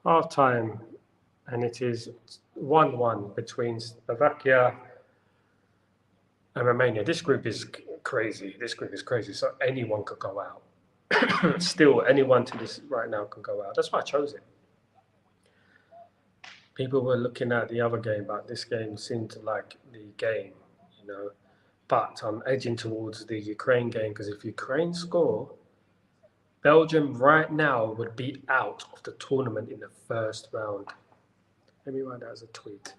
Half time, and it is 1-1 between Slovakia and Romania. This group is crazy. This group is crazy. So anyone could go out. Still, anyone to this right now can go out. That's why I chose it. People were looking at the other game, but this game seemed to like the game, you know. But I'm edging towards the Ukraine game because if Ukraine score, Belgium right now would be out of the tournament in the first round. Let me write that as a tweet.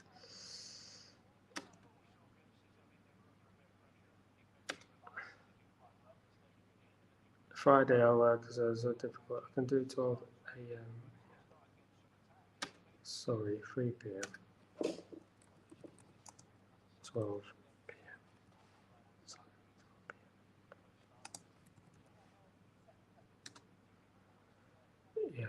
Friday I'll work because it was so difficult. I can do 12 a.m. Sorry, 3 p.m. 12 p.m. Yeah.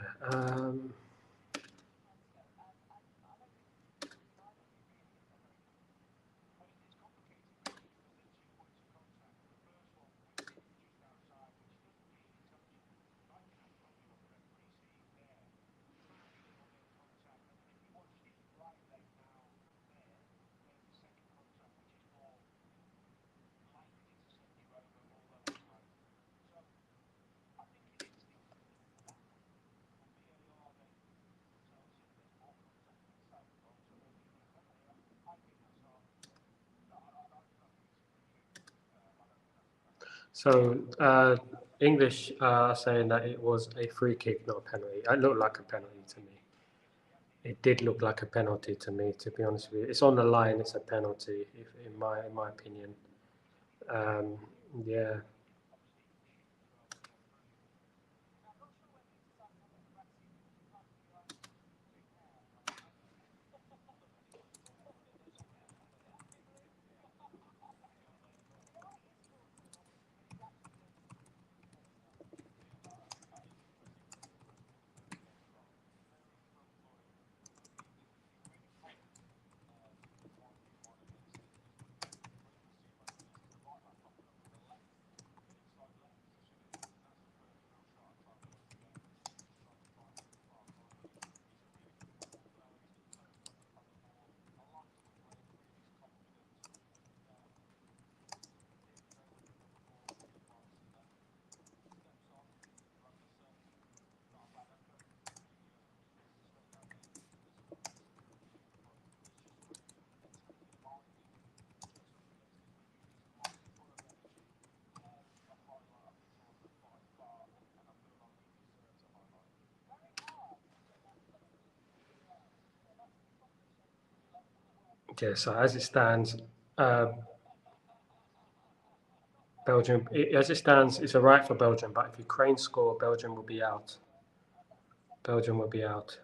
So English are saying that it was a free kick, not a penalty. It looked like a penalty to me. It did look like a penalty to me, to be honest with you. It's on the line. It's a penalty, in my opinion. Yeah. Okay, so as it stands, Belgium, as it stands, it's a right for Belgium, but if Ukraine score, Belgium will be out. Belgium will be out.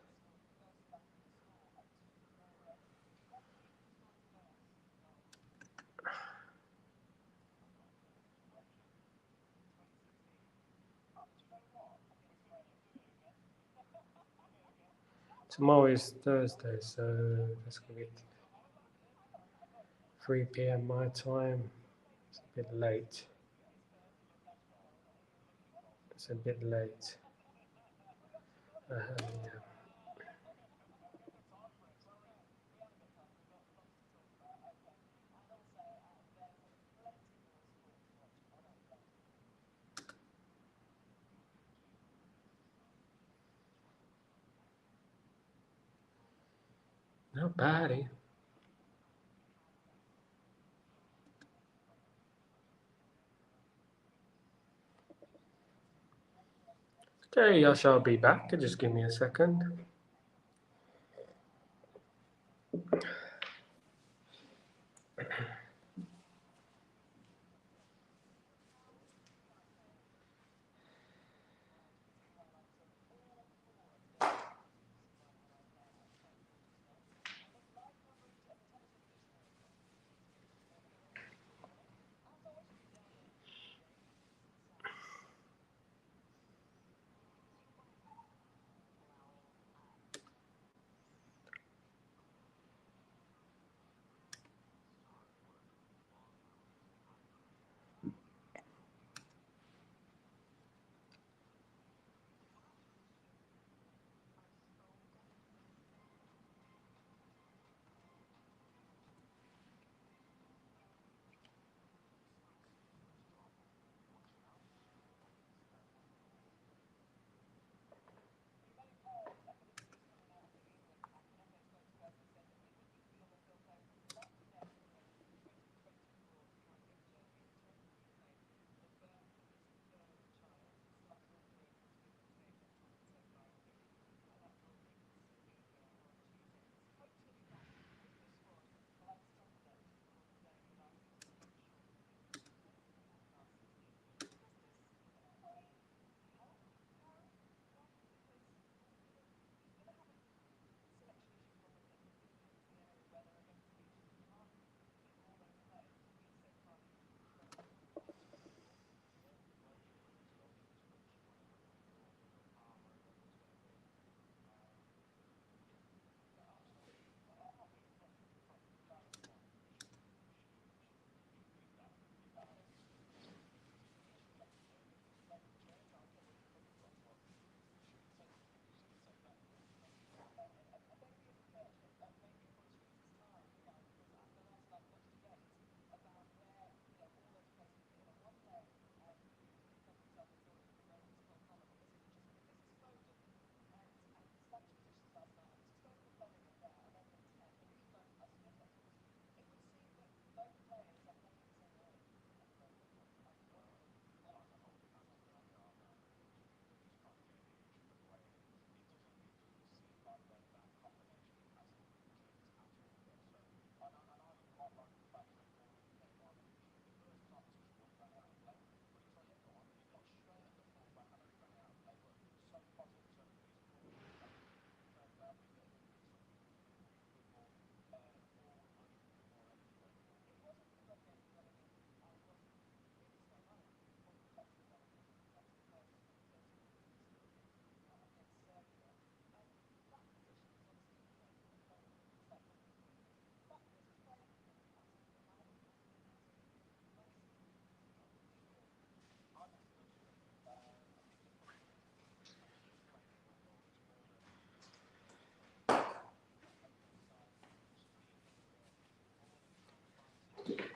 Tomorrow is Thursday, so let's give it 3 p.m. my time. It's a bit late. It's a bit late. Yeah. Not bad, eh? Okay, I shall be back. Just give me a second.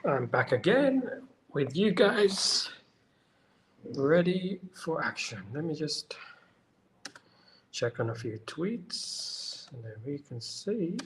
I'm back again with you guys, ready for action. Let me just check on a few tweets, and then we can see.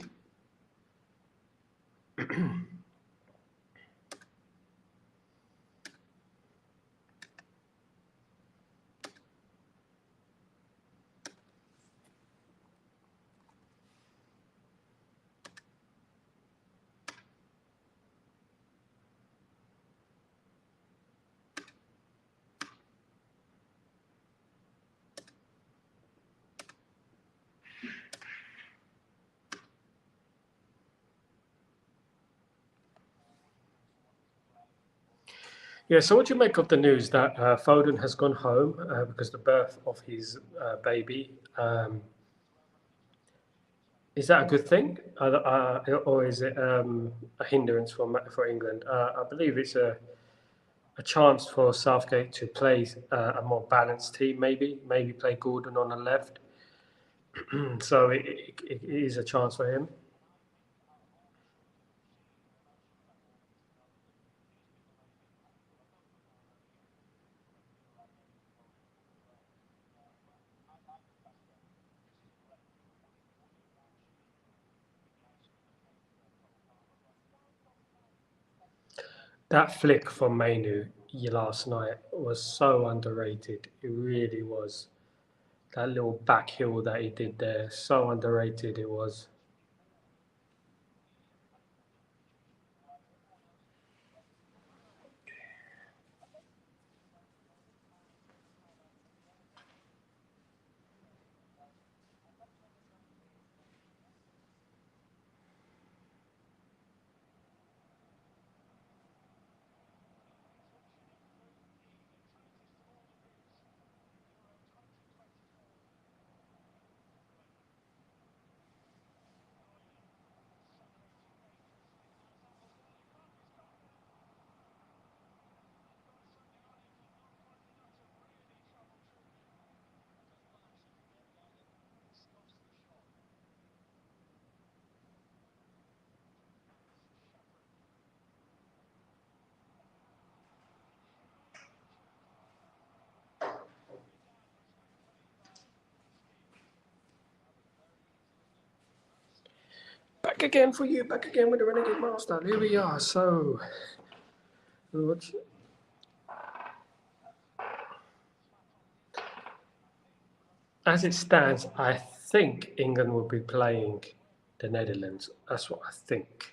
Yeah, so what do you make of the news that Foden has gone home because the birth of his baby? Is that a good thing, or is it a hindrance for England? I believe it's a chance for Southgate to play a more balanced team, maybe play Gordon on the left. So it is a chance for him. That flick from Mainu last night was so underrated. It really was. That little back heel that he did there, so underrated it was. Back again for you, back again with the Renegade Master. Here we are. So, as it stands, I think England will be playing the Netherlands. That's what I think.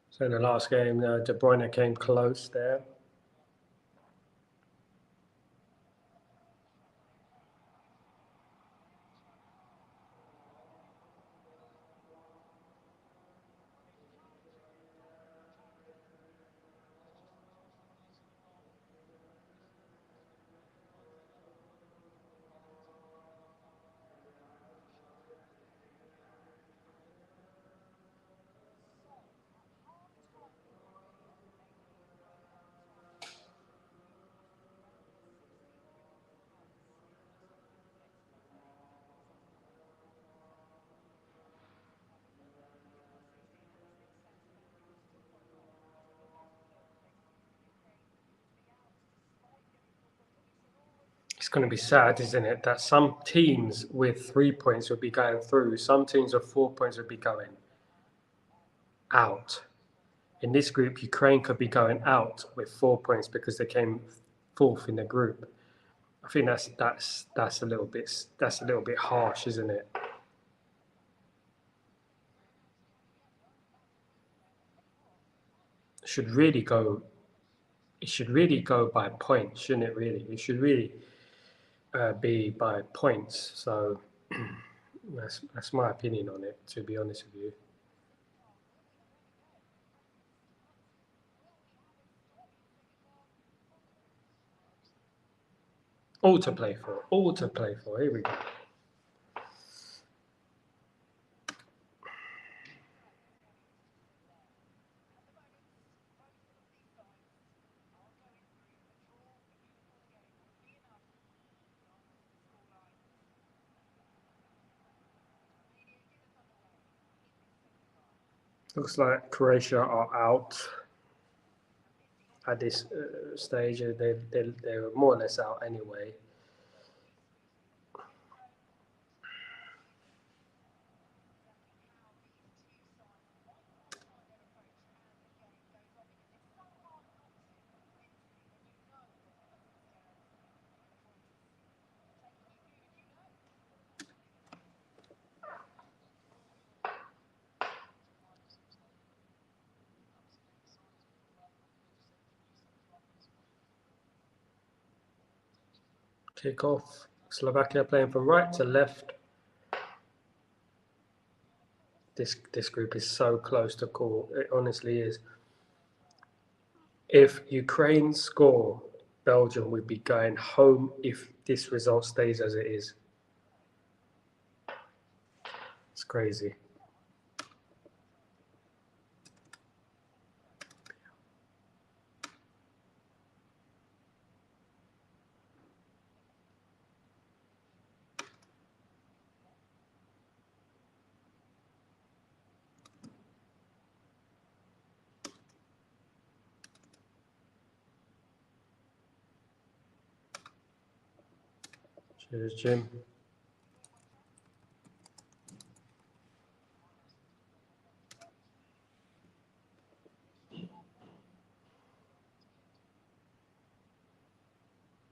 So in the last game, De Bruyne came close there. It's going to be sad, isn't it, that some teams with 3 points will be going through, some teams with 4 points will be going out. In this group, Ukraine could be going out with 4 points because they came fourth in the group. I think that's a little bit harsh, isn't it? Should really go. It should really go by points, shouldn't it? Really, it should really be by points. So that's my opinion on it. To be honest with you. All to play for. All to play for. Here we go. Looks like Croatia are out at this stage. They're more or less out anyway. Kick off. Slovakia playing from right to left. This group is so close to call. It honestly is. If Ukraine score, Belgium would be going home if this result stays as it is. It's crazy. Cheers, Jim.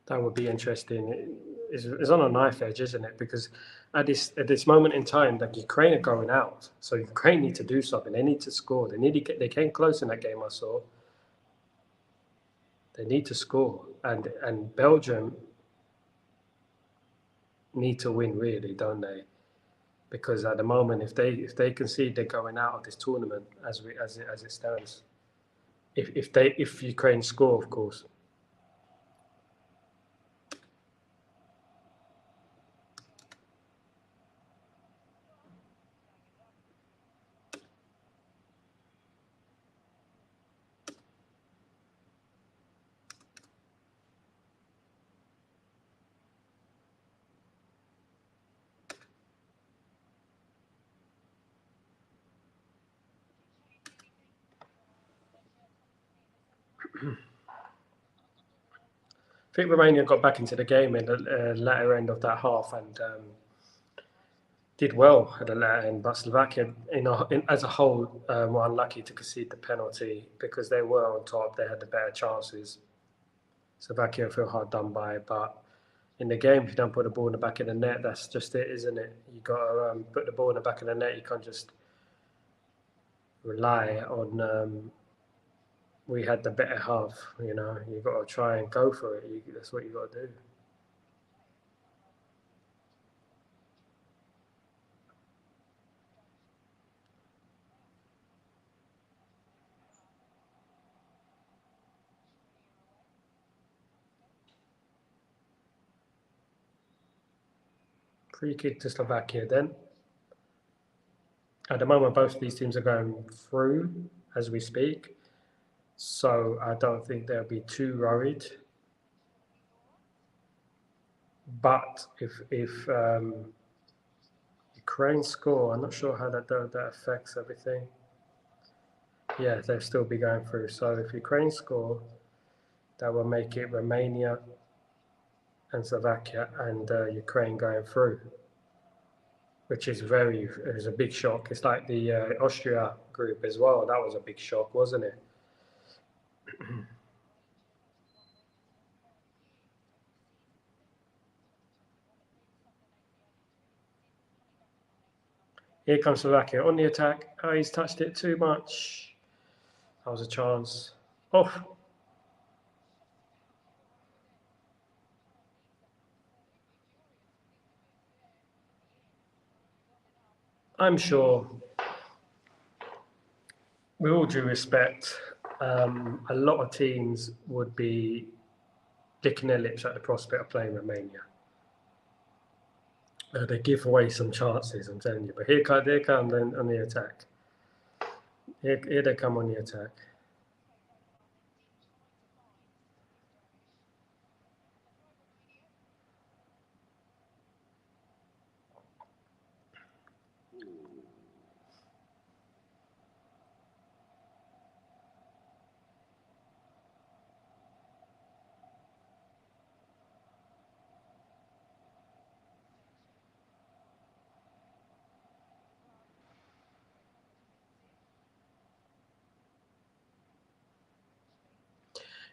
That would be interesting. It's on a knife edge, isn't it? Because at this moment in time, like Ukraine are going out, so Ukraine need to do something. They need to score. They came close in that game. I saw. They need to score, and Belgium need to win, really, don't they? Because at the moment, if they concede, they're going out of this tournament as it stands. If Ukraine score, of course. I think Romania got back into the game in the latter end of that half and did well at the latter end. But Slovakia, as a whole, were unlucky to concede the penalty because they were on top. They had the better chances. Slovakia feel hard done by, but in the game, if you don't put the ball in the back of the net, that's just it, isn't it? You got to put the ball in the back of the net. You can't just rely on. We had the better half, you got to try and go for it. That's what you got to do. Free kick to Slovakia then. At the moment, both of these teams are going through as we speak. So I don't think they'll be too worried. But if Ukraine score, I'm not sure how that affects everything. Yeah, they'll still be going through. So if Ukraine score, that will make it Romania and Slovakia and Ukraine going through, which is a big shock. It's like the Austria group as well. That was a big shock, wasn't it? Here comes Slovakia on the attack. Oh, he's touched it too much. That was a chance. Oh. I'm sure, with all due respect, a lot of teams would be licking their lips at the prospect of playing Romania. They give away some chances, I'm telling you. But here they come then on the attack. Here they come on the attack.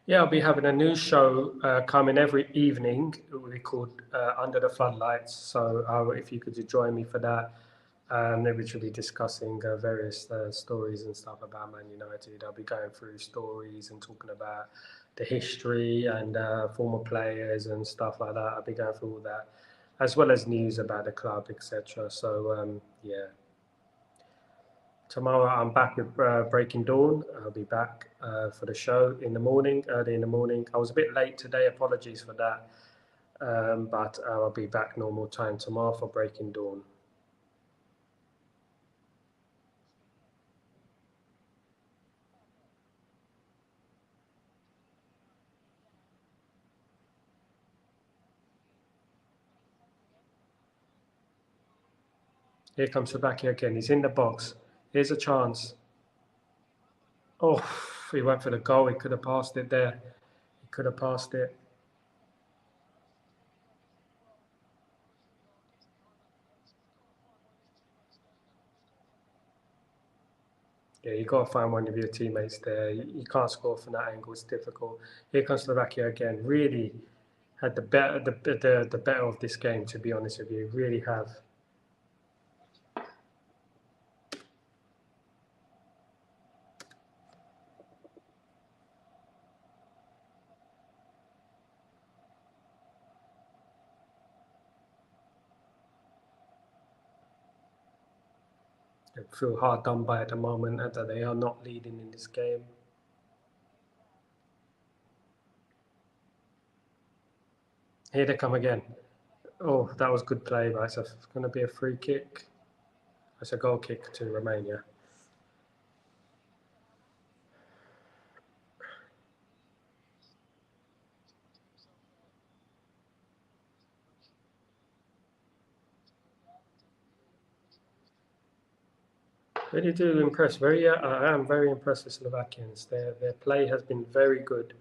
Yeah, I'll be having a new show coming every evening. It will be called Under the Floodlights. So if you could join me for that. which will be discussing various stories and stuff about Man United. I'll be going through stories and talking about the history and former players and stuff like that. I'll be going through all that, as well as news about the club, etc. So, yeah. Tomorrow I'm back with Breaking Dawn. I'll be back for the show in the morning, early in the morning. I was a bit late today, apologies for that. But I'll be back normal time tomorrow for Breaking Dawn. Here comes Slovakia again. He's in the box. Here's a chance. Oh, he went for the goal. He could have passed it there. He could have passed it. Yeah, you got to find one of your teammates there. You can't score from that angle. It's difficult. Here comes Slovakia again. Really had the better of this game, to be honest with you. Really have. They feel hard done by at the moment, and that they are not leading in this game. Here they come again. Oh, that was good play, but it's going to be a free kick. It's a goal kick to Romania. Really do impress. I am very impressed with Slovakians. Their play has been very good.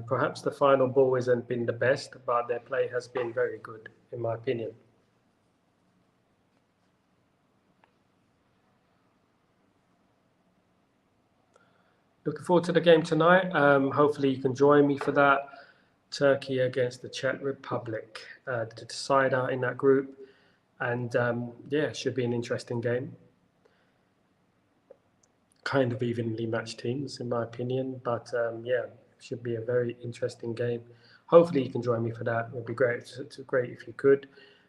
Perhaps the final ball hasn't been the best, but their play has been very good, in my opinion. Looking forward to the game tonight. Hopefully you can join me for that. Turkey against the Czech Republic, the decider in that group. And yeah, should be an interesting game. Kind of evenly matched teams, in my opinion. But yeah, should be a very interesting game. Hopefully you can join me for that. It would be great. It's great if you could.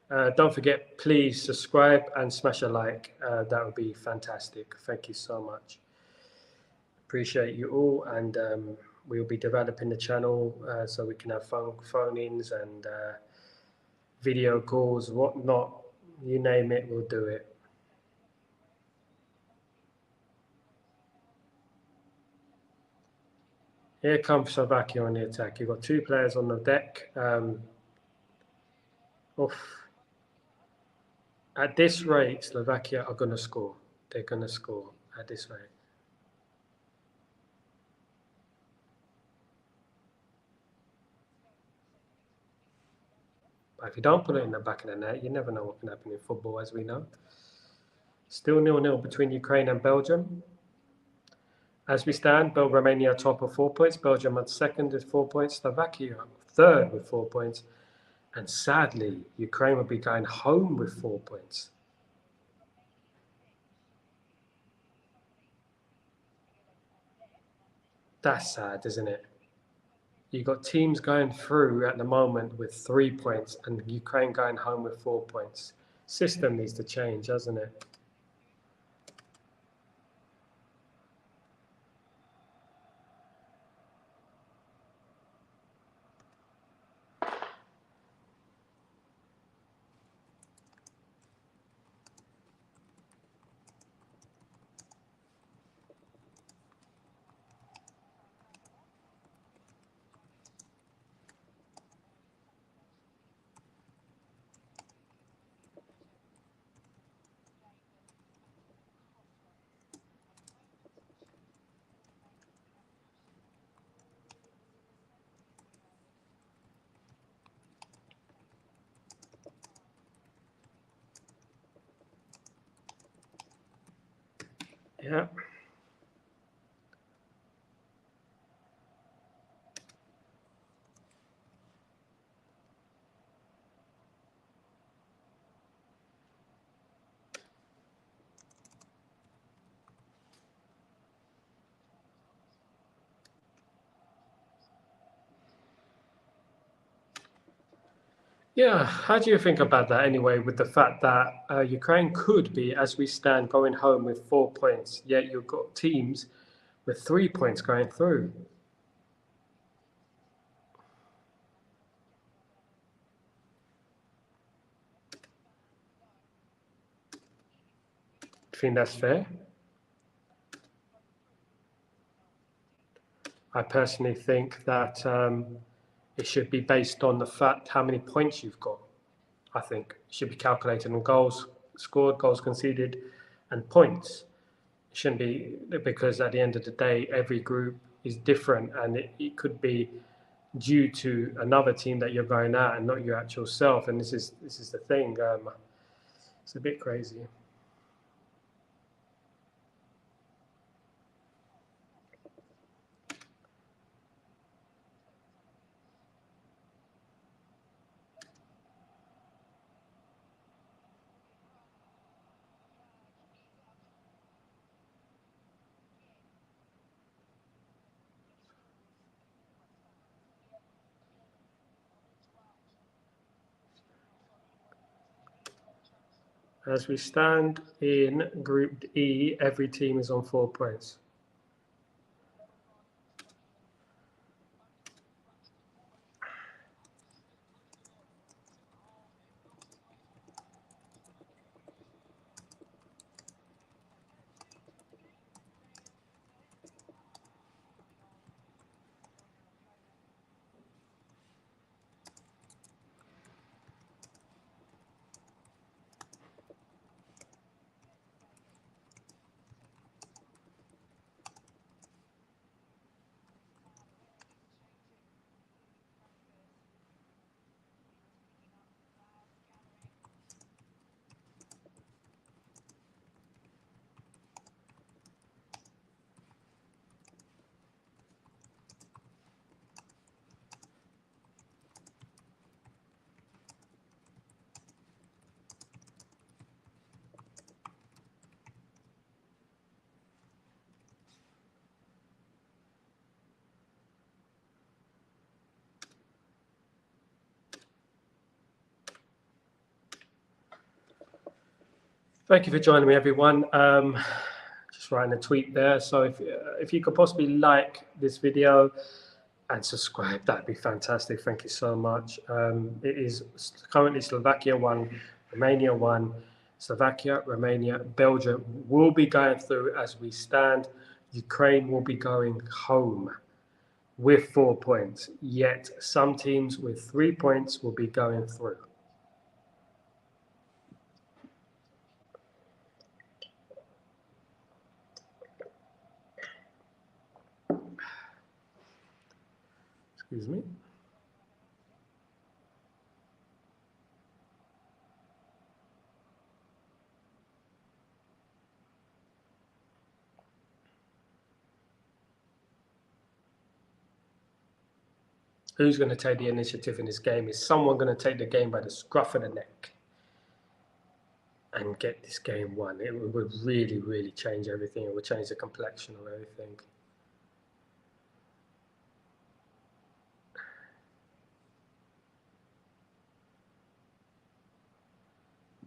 Don't forget, please subscribe and smash a like. That would be fantastic. Thank you so much. Appreciate you all, and we'll be developing the channel so we can have phone-ins and video calls, whatnot. You name it, we'll do it. Here comes Slovakia on the attack. You've got two players on the deck. Oof. At this rate, Slovakia are going to score. They're going to score at this rate. But if you don't put it in the back of the net, you never know what can happen in football, as we know. Still 0-0 between Ukraine and Belgium. As we stand, Romania top of 4 points, Belgium at second with 4 points, Slovakia third with 4 points, and sadly, Ukraine will be going home with 4 points. That's sad, isn't it? You've got teams going through at the moment with 3 points and Ukraine going home with 4 points. System needs to change, doesn't it? Yeah. Yeah, how do you think about that anyway, with the fact that Ukraine could be, as we stand, going home with 4 points, yet you've got teams with 3 points going through? Do you think that's fair? I personally think that it should be based on the fact how many points you've got. I think it should be calculated on goals scored, goals conceded, and points. It shouldn't be, because at the end of the day, every group is different, and it could be due to another team that you're going at and not your actual self. And this is the thing. It's a bit crazy. As we stand in Group E, every team is on 4 points. Thank you for joining me, everyone. Just writing a tweet there. So if you could possibly like this video and subscribe, that'd be fantastic. Thank you so much. It is currently Slovakia 1, Romania 1. Slovakia, Romania, Belgium will be going through as we stand. Ukraine will be going home with 4 points. Yet some teams with 3 points will be going through. Excuse me. Who's going to take the initiative in this game? Is someone going to take the game by the scruff of the neck and get this game won? It would really, really change everything. It would change the complexion of everything.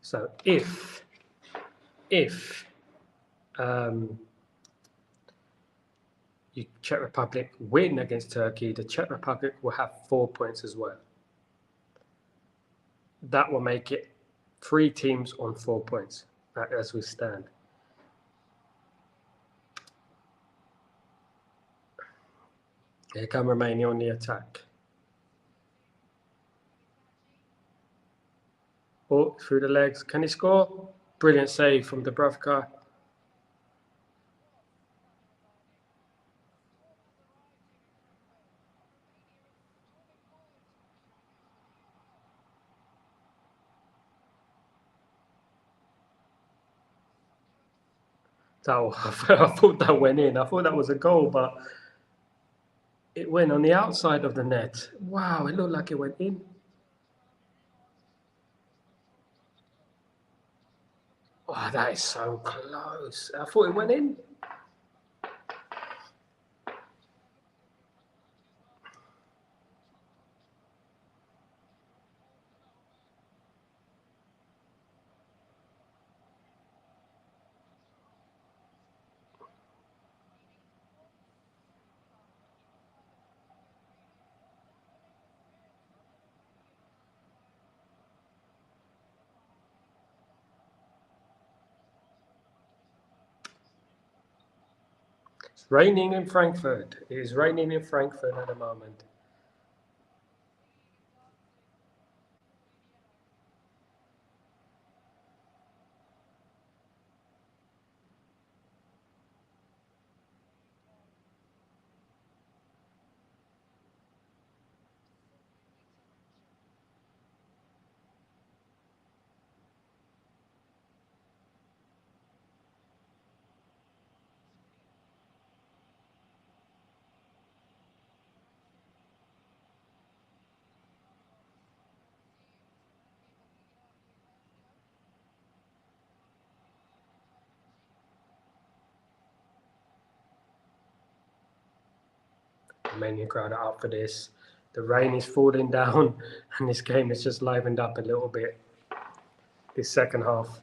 So if Czech Republic win against Turkey, the Czech Republic will have 4 points as well. That will make it 3 teams on 4 points as we stand. Here come Romania on the attack. Oh, through the legs. Can he score? Brilliant save from Dubravka. I thought that went in. I thought that was a goal, but it went on the outside of the net. Wow, it looked like it went in. Oh, that is so close. I thought it went in. Raining in Frankfurt. It is raining in Frankfurt at the moment. Romanian crowd are up for this. The rain is falling down, and this game is just livened up a little bit. This second half.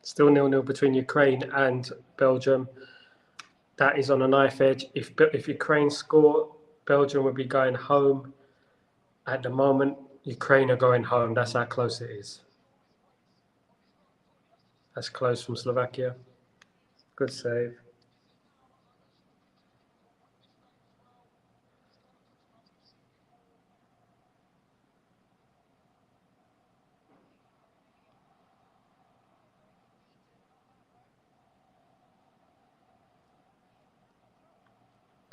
Still 0-0 between Ukraine and Belgium. That is on a knife edge. If Ukraine score, Belgium will be going home. At the moment, Ukraine are going home. That's how close it is. That's close from Slovakia. Good save.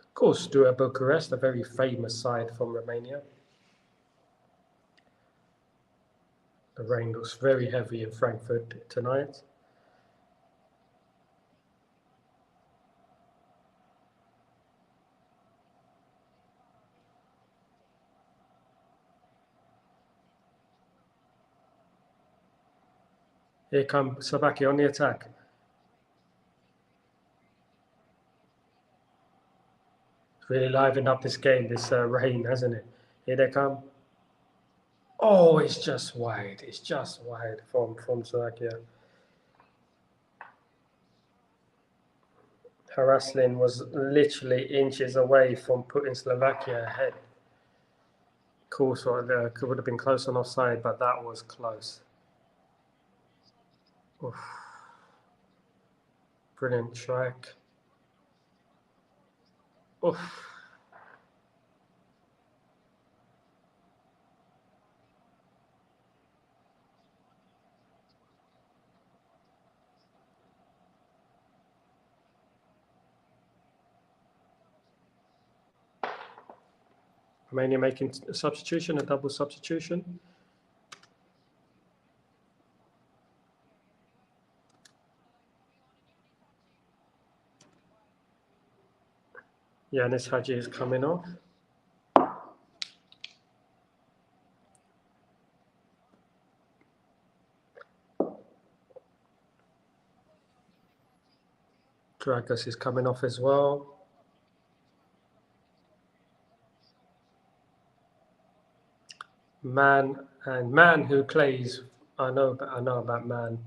Of course, Steaua Bucharest, a very famous side from Romania. The rain looks very heavy in Frankfurt tonight. Here comes Slovakia on the attack. Really livened up this game, this rain, hasn't it? Here they come. Oh, it's just wide. It's just wide from Slovakia. Haraslin was literally inches away from putting Slovakia ahead. Cool, sort of would have been close on offside, but that was close. Oof. Brilliant strike. Oof. Romania making a substitution, a double substitution. Yanis Hadji is coming off. Dragos is coming off as well. Man who plays, I know about Man.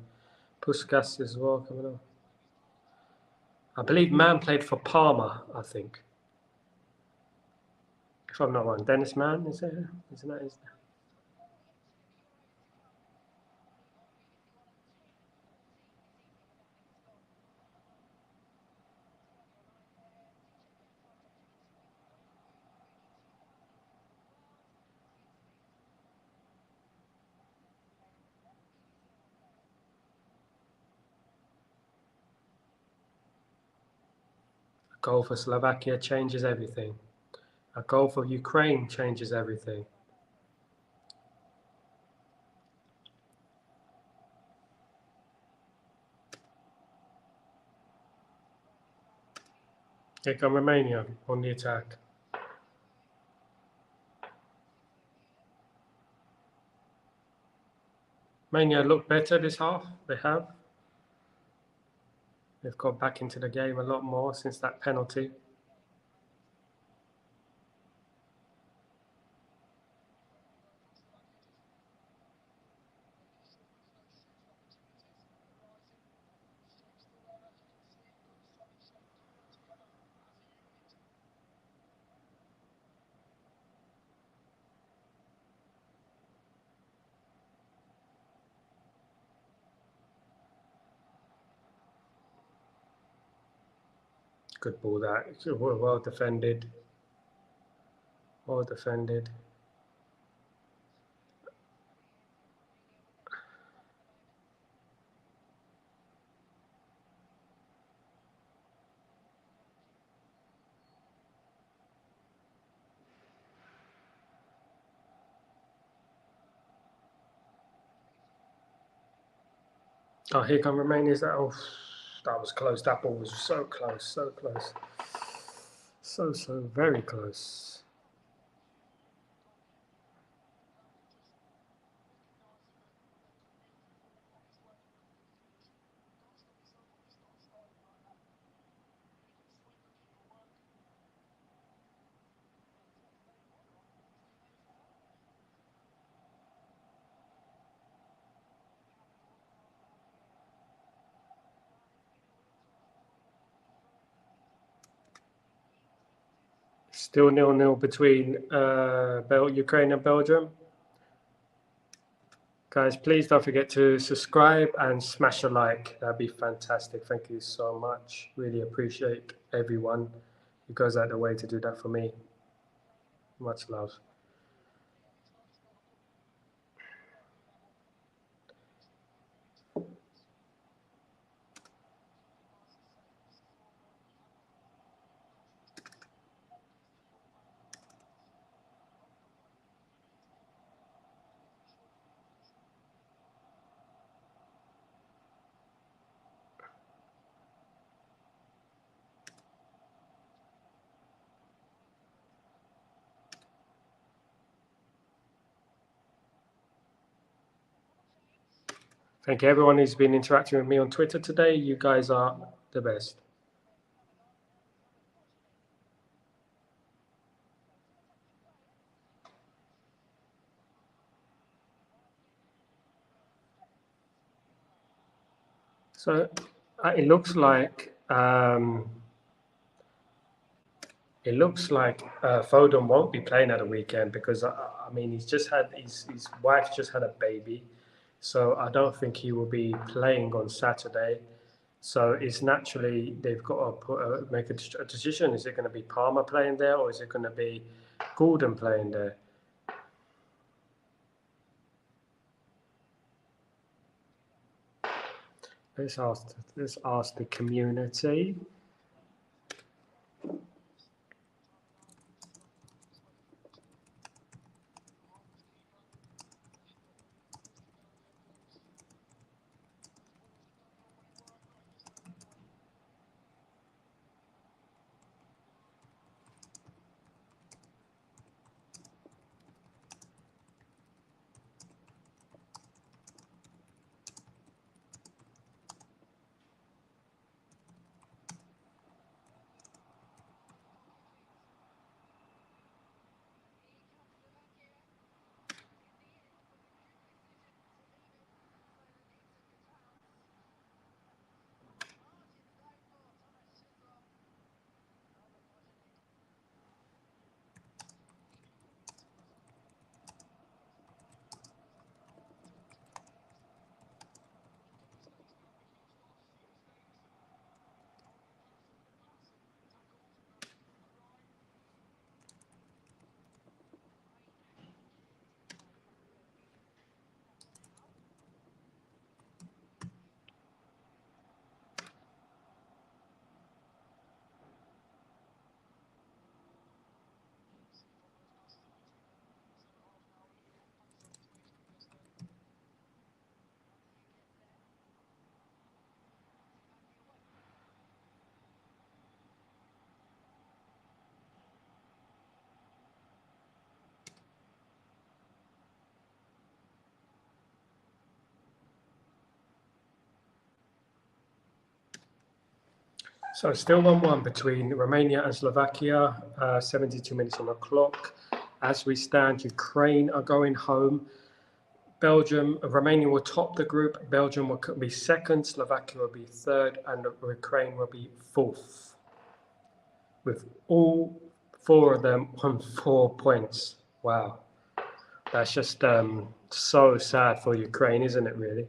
Puskas as well coming off. I believe Man played for Parma, I think. If I'm not wrong, Dennis Mann, is there? Isn't that his name? A goal for Slovakia changes everything. A goal for Ukraine changes everything. Here come Romania on the attack. Romania look better this half. They have. They've got back into the game a lot more since that penalty. Good ball that. Well defended. Well defended. Oh, here come Romania. Oh, that was close. That ball was so close, so close. So very close. Still 0-0 between Ukraine and Belgium. Guys, please don't forget to subscribe and smash a like. That'd be fantastic. Thank you so much. Really appreciate everyone who goes out the way to do that for me. Much love. Thank you everyone who's been interacting with me on Twitter today. You guys are the best. So it looks like Foden won't be playing at the weekend because I mean he's just had his wife just had a baby, so I don't think he will be playing on Saturday. So it's naturally they've got to make a decision. Is it going to be Palmer playing there or is it going to be Gordon playing there? Let's ask the community. So still 1-1 between Romania and Slovakia, 72 minutes on the clock. As we stand, Ukraine are going home. Romania will top the group. Belgium will be second, Slovakia will be third, and Ukraine will be fourth. With all four of them on 4 points. Wow. That's just so sad for Ukraine, isn't it, really?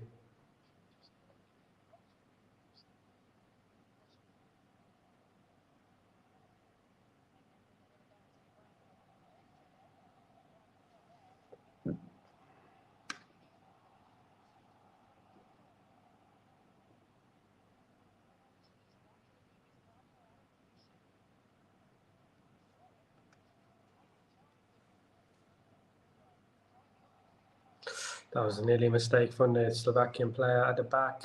That was nearly a mistake from the Slovakian player at the back.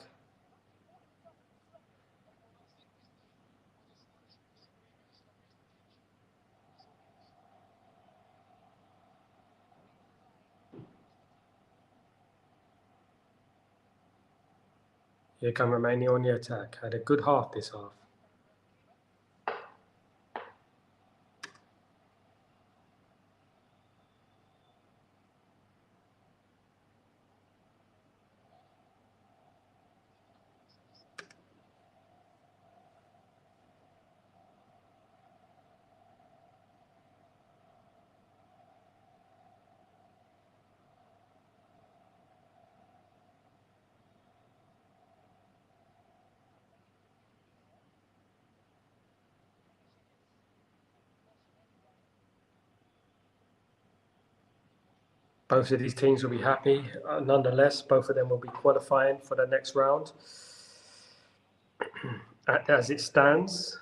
Here come Romania on the attack. Had a good half this half. Both of these teams will be happy. Nonetheless, both of them will be qualifying for the next round. As it stands,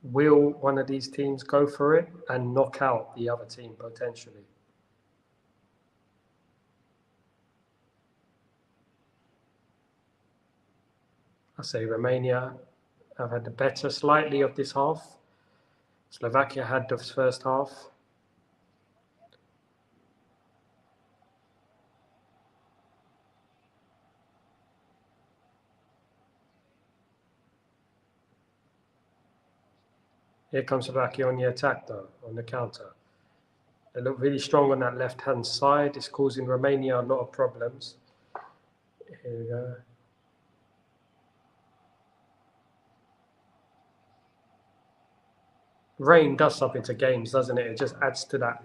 will one of these teams go for it and knock out the other team potentially? I say Romania have had the better slightly of this half. Slovakia had the first half. Here comes Slovakia on the attack, though, on the counter. They look really strong on that left-hand side. It's causing Romania a lot of problems. Here we go. Rain does something to games, doesn't it? It just adds to that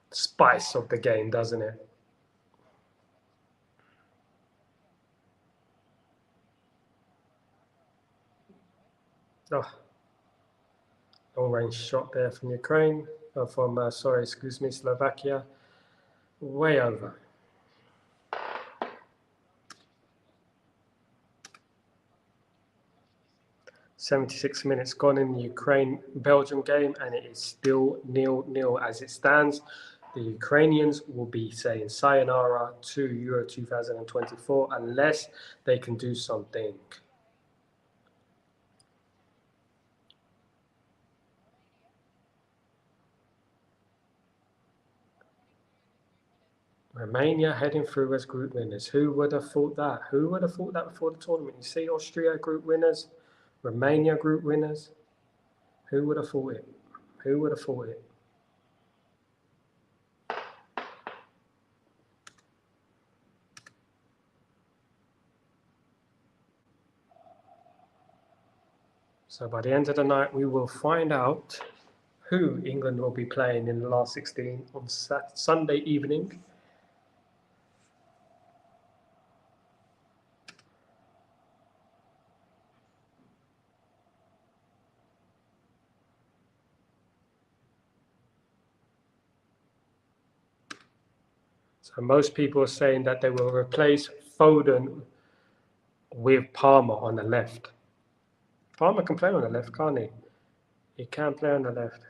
spice of the game, doesn't it? Oh, long range shot there from Ukraine, Slovakia. Way over. 76 minutes gone in the Ukraine-Belgium game, and it is still 0-0 as it stands. The Ukrainians will be saying sayonara to Euro 2024 unless they can do something. Romania heading through as group winners. Who would have thought that? Who would have thought that before the tournament? You see Austria group winners, Romania group winners. Who would have thought it? Who would have thought it? So by the end of the night, we will find out who England will be playing in the last 16 on Sunday evening. So most people are saying that they will replace Foden with Palmer on the left. Palmer can play on the left, can't he? He can play on the left.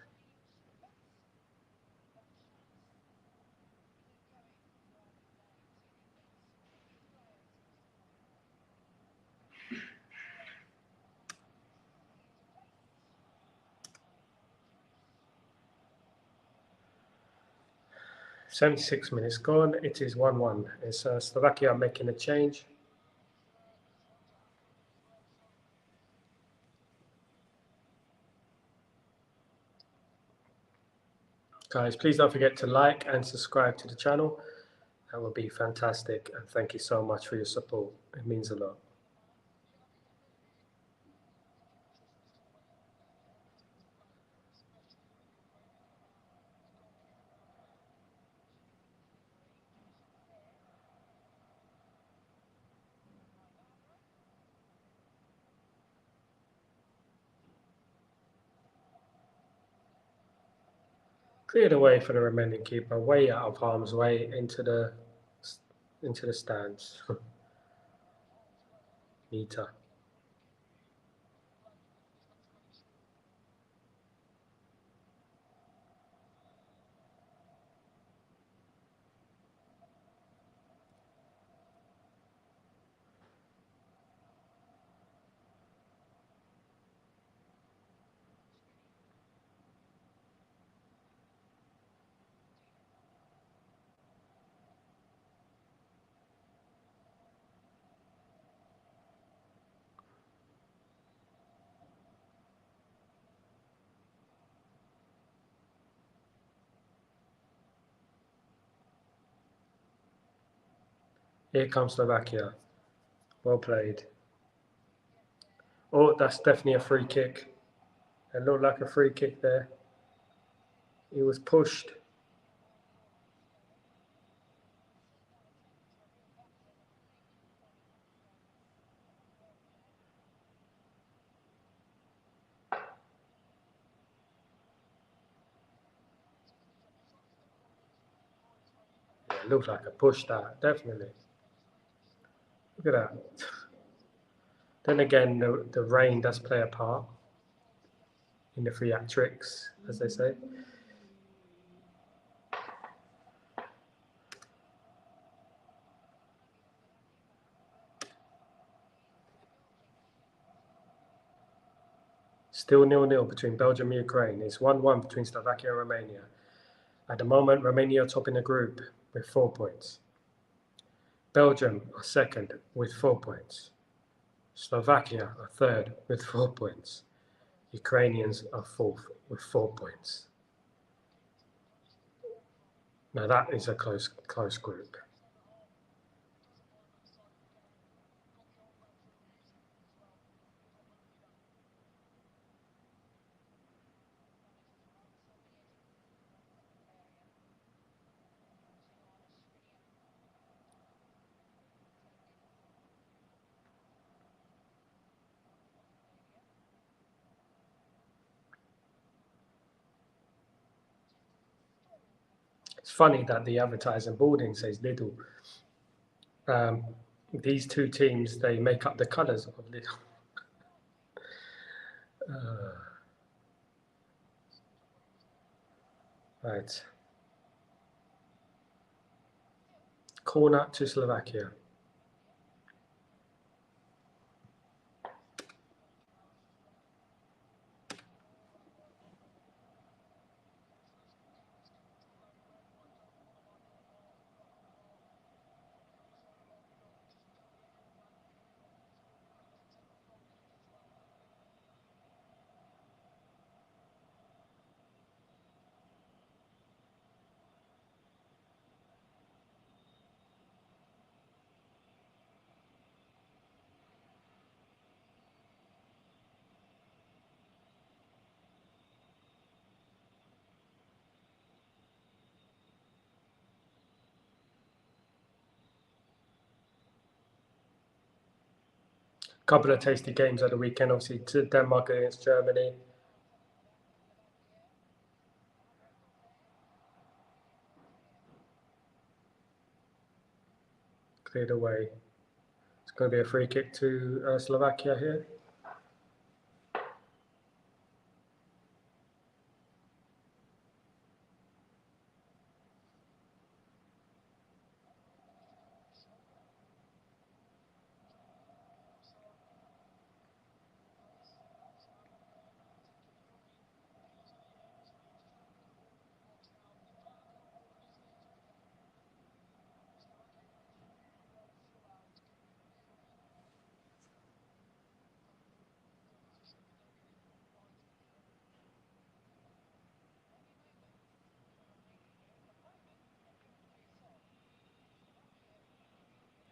"76 minutes gone. It is 1-1. It's Slovakia making a change. Guys, please don't forget to like and subscribe to the channel. That would be fantastic. And thank you so much for your support. It means a lot. Cleared away for the Romanian keeper, way out of harm's way into the stands. Meter. Here comes Slovakia. Well played. Oh, that's definitely a free kick. It looked like a free kick there. He was pushed. Yeah, it looked like a push, that, definitely. Look at that. Then again, the rain does play a part in the theatrics, as they say. Still 0-0 between Belgium and Ukraine. It's 1-1 between Slovakia and Romania. At the moment, Romania are top in the group with 4 points. Belgium are second with 4 points. Slovakia are third with 4 points. Ukrainians are fourth with 4 points. Now that is a close group. It's funny that the advertising boarding says Lidl. These two teams, they make up the colours of Lidl. Right. Corner to Slovakia. Couple of tasty games at the weekend, obviously to Denmark against Germany. Cleared away. It's going to be a free kick to Slovakia here.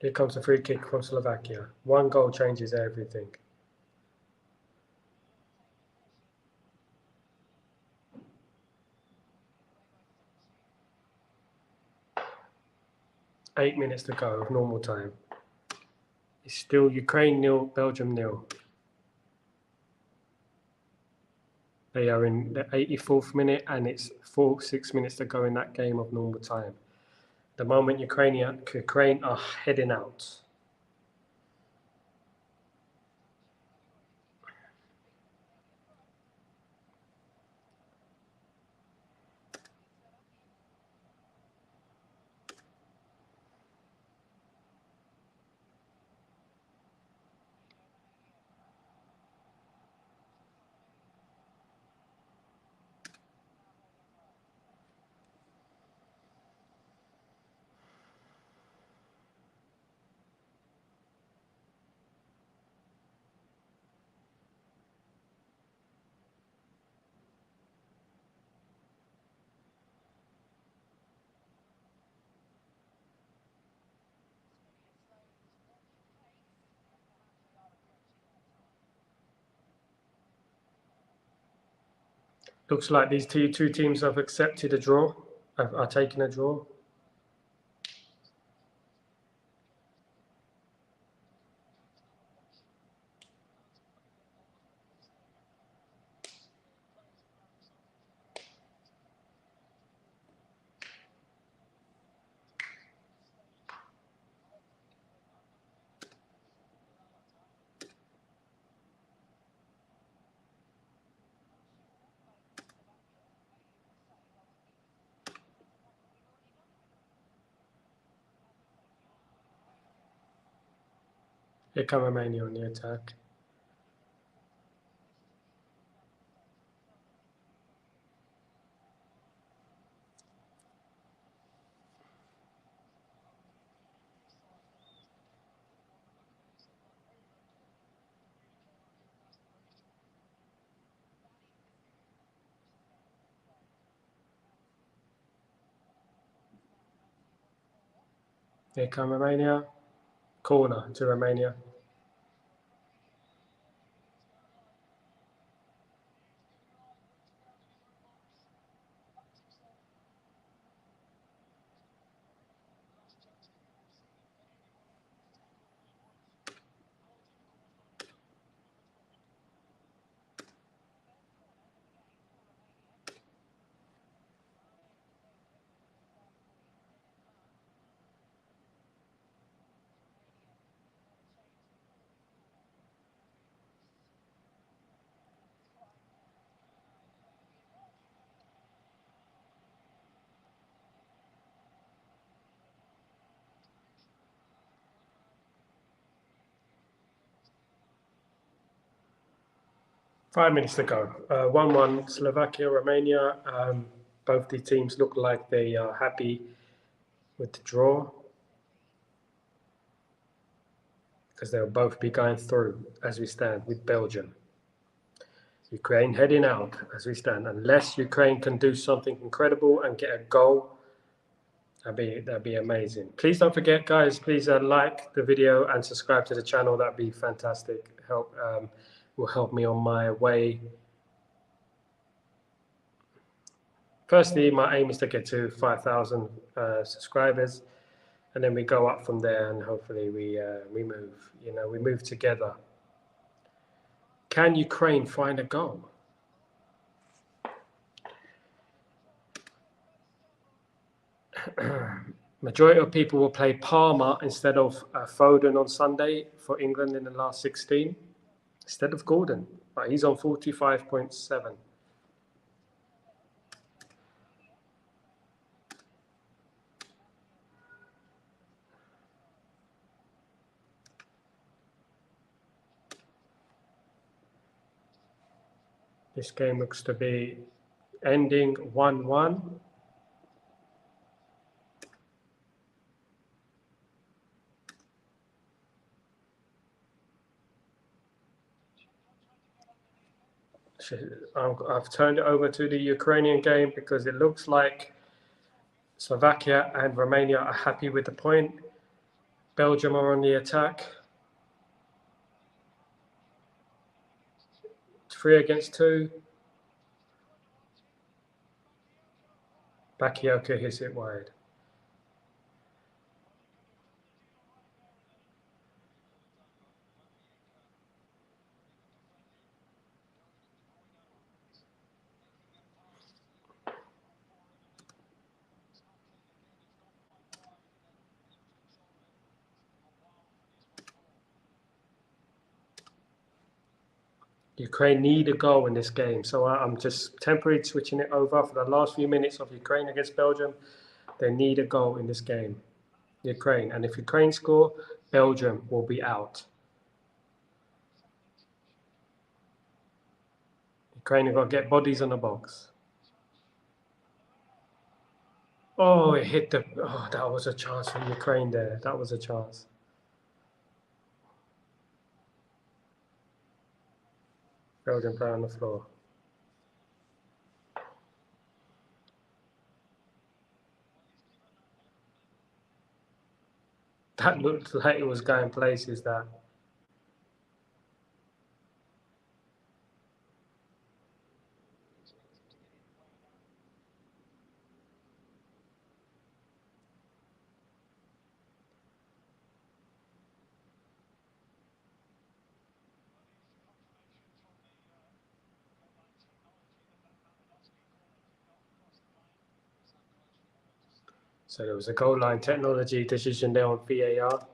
Here comes a free kick from Slovakia. One goal changes everything. Eight minutes to go of normal time. It's still Ukraine 0, Belgium 0. They are in the 84th minute and it's 6 minutes to go in that game of normal time. The moment Ukraine are heading out. Looks like these two teams have accepted a draw, are taking a draw. Here come Romania on the attack. Here come Romania. Corner to Romania. Five minutes to go. 1-1 Slovakia, Romania. Both the teams look like they are happy with the draw because they'll both be going through as we stand with Belgium. Ukraine heading out as we stand. Unless Ukraine can do something incredible and get a goal, that'd be amazing. Please don't forget, guys, please like the video and subscribe to the channel. That'd be fantastic. Will help me on my way. Firstly, my aim is to get to 5,000 subscribers, and then we go up from there, and hopefully we move. We move together. Can Ukraine find a goal? Majority of people will play Palmer instead of Foden on Sunday for England in the last 16, instead of Gordon. But he's on 45.7. This game looks to be ending 1-1. I've turned it over to the Ukrainian game because it looks like Slovakia and Romania are happy with the point. Belgium are on the attack. 3 against 2. Bakayoko hits it wide. Ukraine need a goal in this game, so I'm just temporarily switching it over for the last few minutes of Ukraine against Belgium. They need a goal in this game, Ukraine, and if Ukraine score, Belgium will be out. Ukraine have got to get bodies on the box. Oh, it hit the... Oh, that was a chance for Ukraine there. That was a chance. Belgium play on the floor. That looked like it was going places, that. So there was a goal line technology decision there on VAR.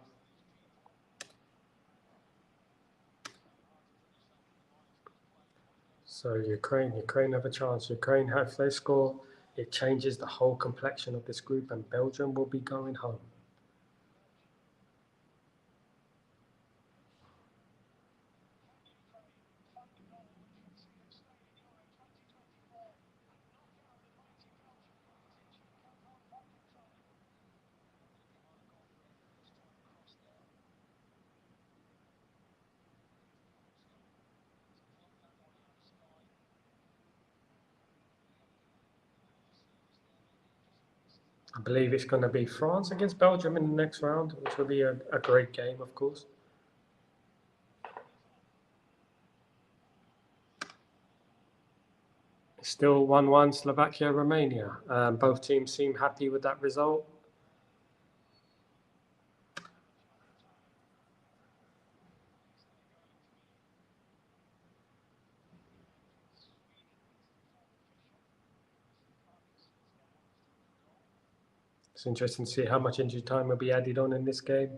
So Ukraine have a chance. Ukraine, if they score, it changes the whole complexion of this group, and Belgium will be going home. I believe it's going to be France against Belgium in the next round, which will be a great game, of course. Still 1-1 Slovakia, Romania. Both teams seem happy with that result. It's interesting to see how much injury time will be added on in this game.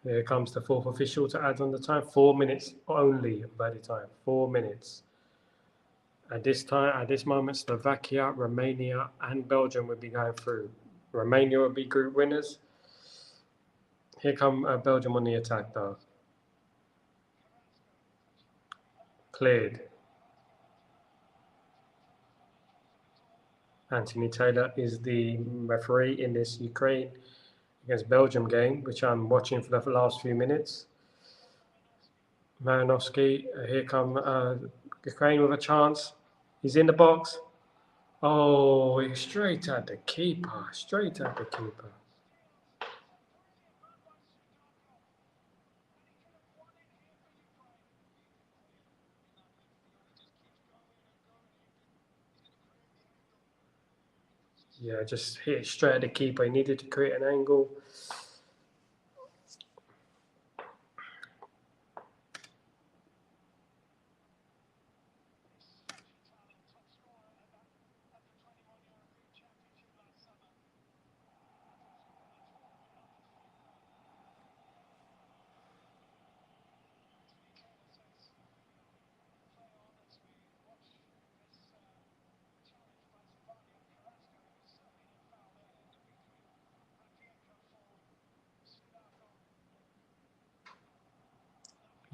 Here comes the fourth official to add on the time. 4 minutes only of added time. 4 minutes. At this moment, Slovakia, Romania, and Belgium will be going through. Romania will be group winners. Here come Belgium on the attack, though. Cleared. Anthony Taylor is the referee in this Ukraine against Belgium game, which I'm watching for the last few minutes. Marinovsky, here come Ukraine with a chance. He's in the box. Oh, straight at the keeper. Straight at the keeper. Yeah, just hit it straight at the keeper. He needed to create an angle.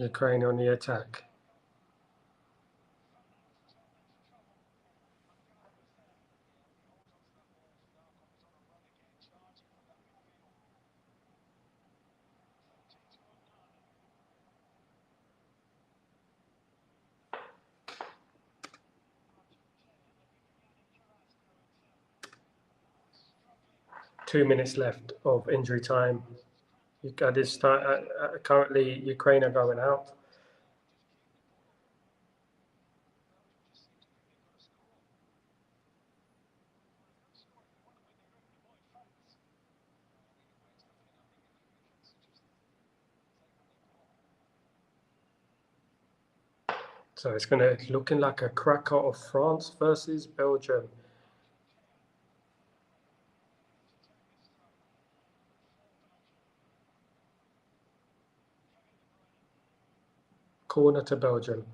Ukraine on the attack. 2 minutes left of injury time. You got this currently Ukraine are going out. So it's going to looking like a cracker of France versus Belgium. Corner to Belgium.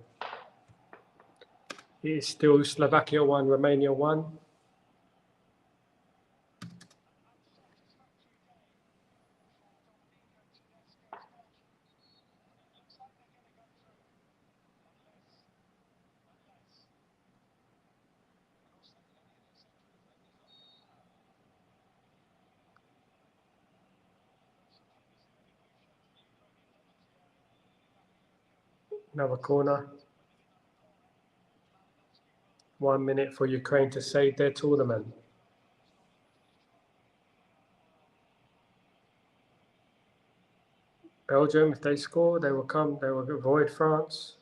It is still Slovakia 1, Romania 1. Another corner. 1 minute for Ukraine to save their tournament. Belgium, if they score, they will avoid France.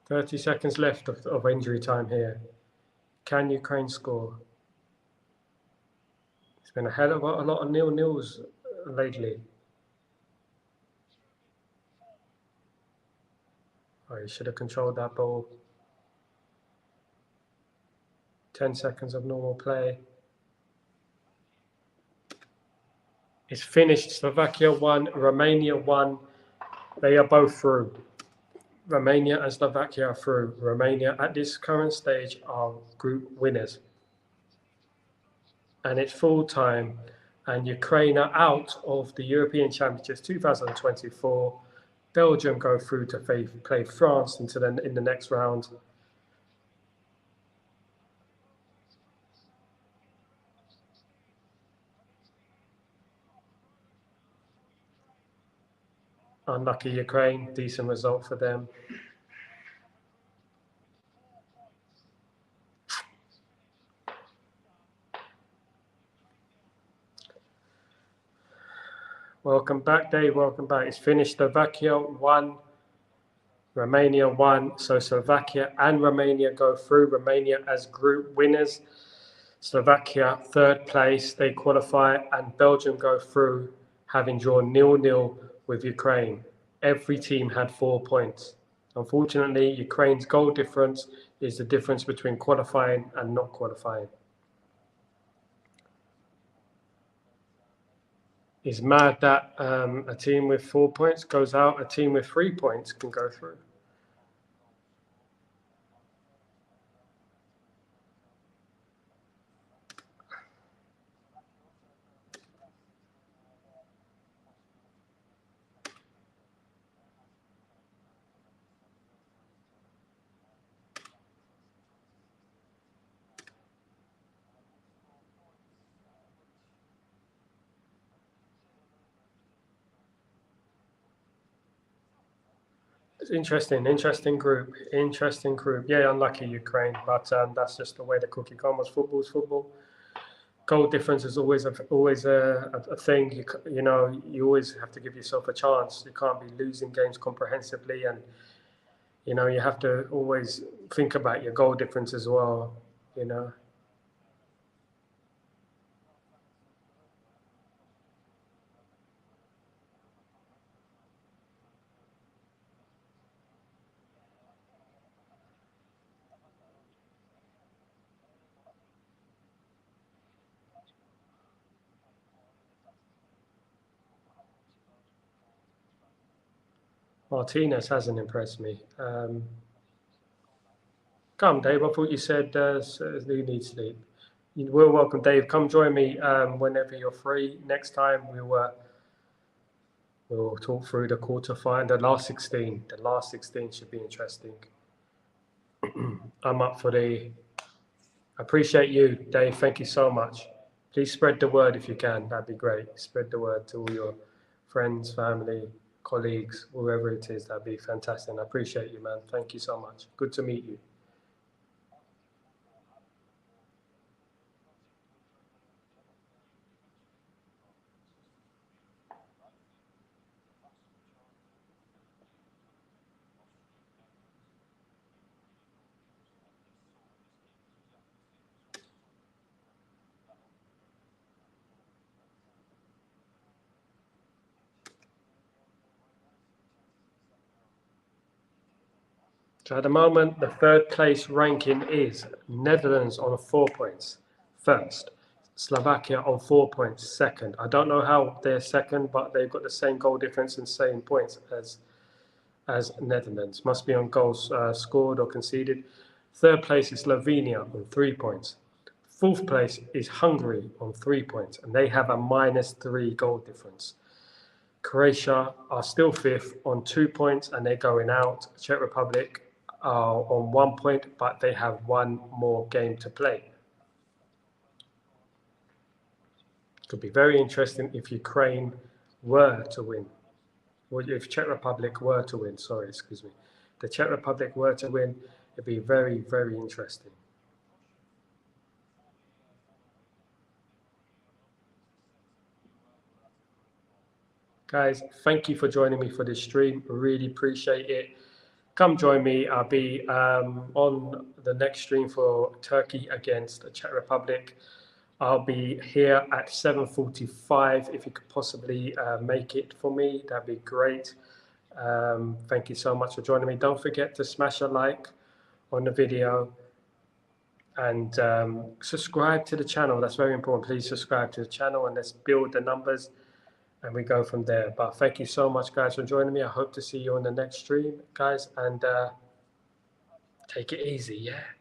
.30 seconds left of injury time here. Can Ukraine score? It's been a hell of a lot of nil-nils lately. Oh, he should have controlled that ball. 10 seconds of normal play. It's finished. Slovakia 1, Romania 1. They are both through. Romania and Slovakia are through. Romania at this current stage are group winners. And it's full time. And Ukraine are out of the European Championships 2024. Belgium go through to play France in the next round. Unlucky Ukraine, decent result for them. Welcome back, Dave. Welcome back. It's finished. Slovakia 1, Romania 1. So Slovakia and Romania go through. Romania as group winners. Slovakia, third place. They qualify. And Belgium go through, having drawn 0-0 with Ukraine. Every team had 4 points. Unfortunately, Ukraine's goal difference is the difference between qualifying and not qualifying. It's mad that a team with 4 points goes out, a team with 3 points can go through. It's interesting group. Yeah, unlucky Ukraine, but that's just the way the cookie crumbles. Football's football. Goal difference is always a thing. You always have to give yourself a chance. You can't be losing games comprehensively, and you have to always think about your goal difference as well. Martinez hasn't impressed me. Come, Dave. I thought you said you need sleep. You're welcome, Dave. Come join me whenever you're free. Next time we'll talk through the quarterfinal, the last 16. The last 16 should be interesting. I'm up for the. I appreciate you, Dave. Thank you so much. Please spread the word if you can. That'd be great. Spread the word to all your friends, family, colleagues, whoever it is. That'd be fantastic. And I appreciate you, man. Thank you so much. Good to meet you. So at the moment, the third place ranking is Netherlands on 4 points, first. Slovakia on 4 points, second. I don't know how they're second, but they've got the same goal difference and same points as Netherlands. Must be on goals scored or conceded. Third place is Slovenia on 3 points. Fourth place is Hungary on 3 points, and they have a -3 goal difference. Croatia are still fifth on 2 points, and they're going out. Czech Republic are on 1 point, but they have one more game to play. Could be very interesting if Ukraine were to win. Or if Czech Republic were to win, sorry, excuse me. The Czech Republic were to win, it'd be very, very interesting. Guys, thank you for joining me for this stream. Really appreciate it. Come join me. I'll be on the next stream for Turkey against the Czech Republic. I'll be here at 7:45. If you could possibly make it for me, that'd be great. Thank you so much for joining me. Don't forget to smash a like on the video and subscribe to the channel. That's very important. Please subscribe to the channel and let's build the numbers and we go from there. But thank you so much, guys, for joining me. I hope to see you on the next stream, guys, and take it easy, yeah?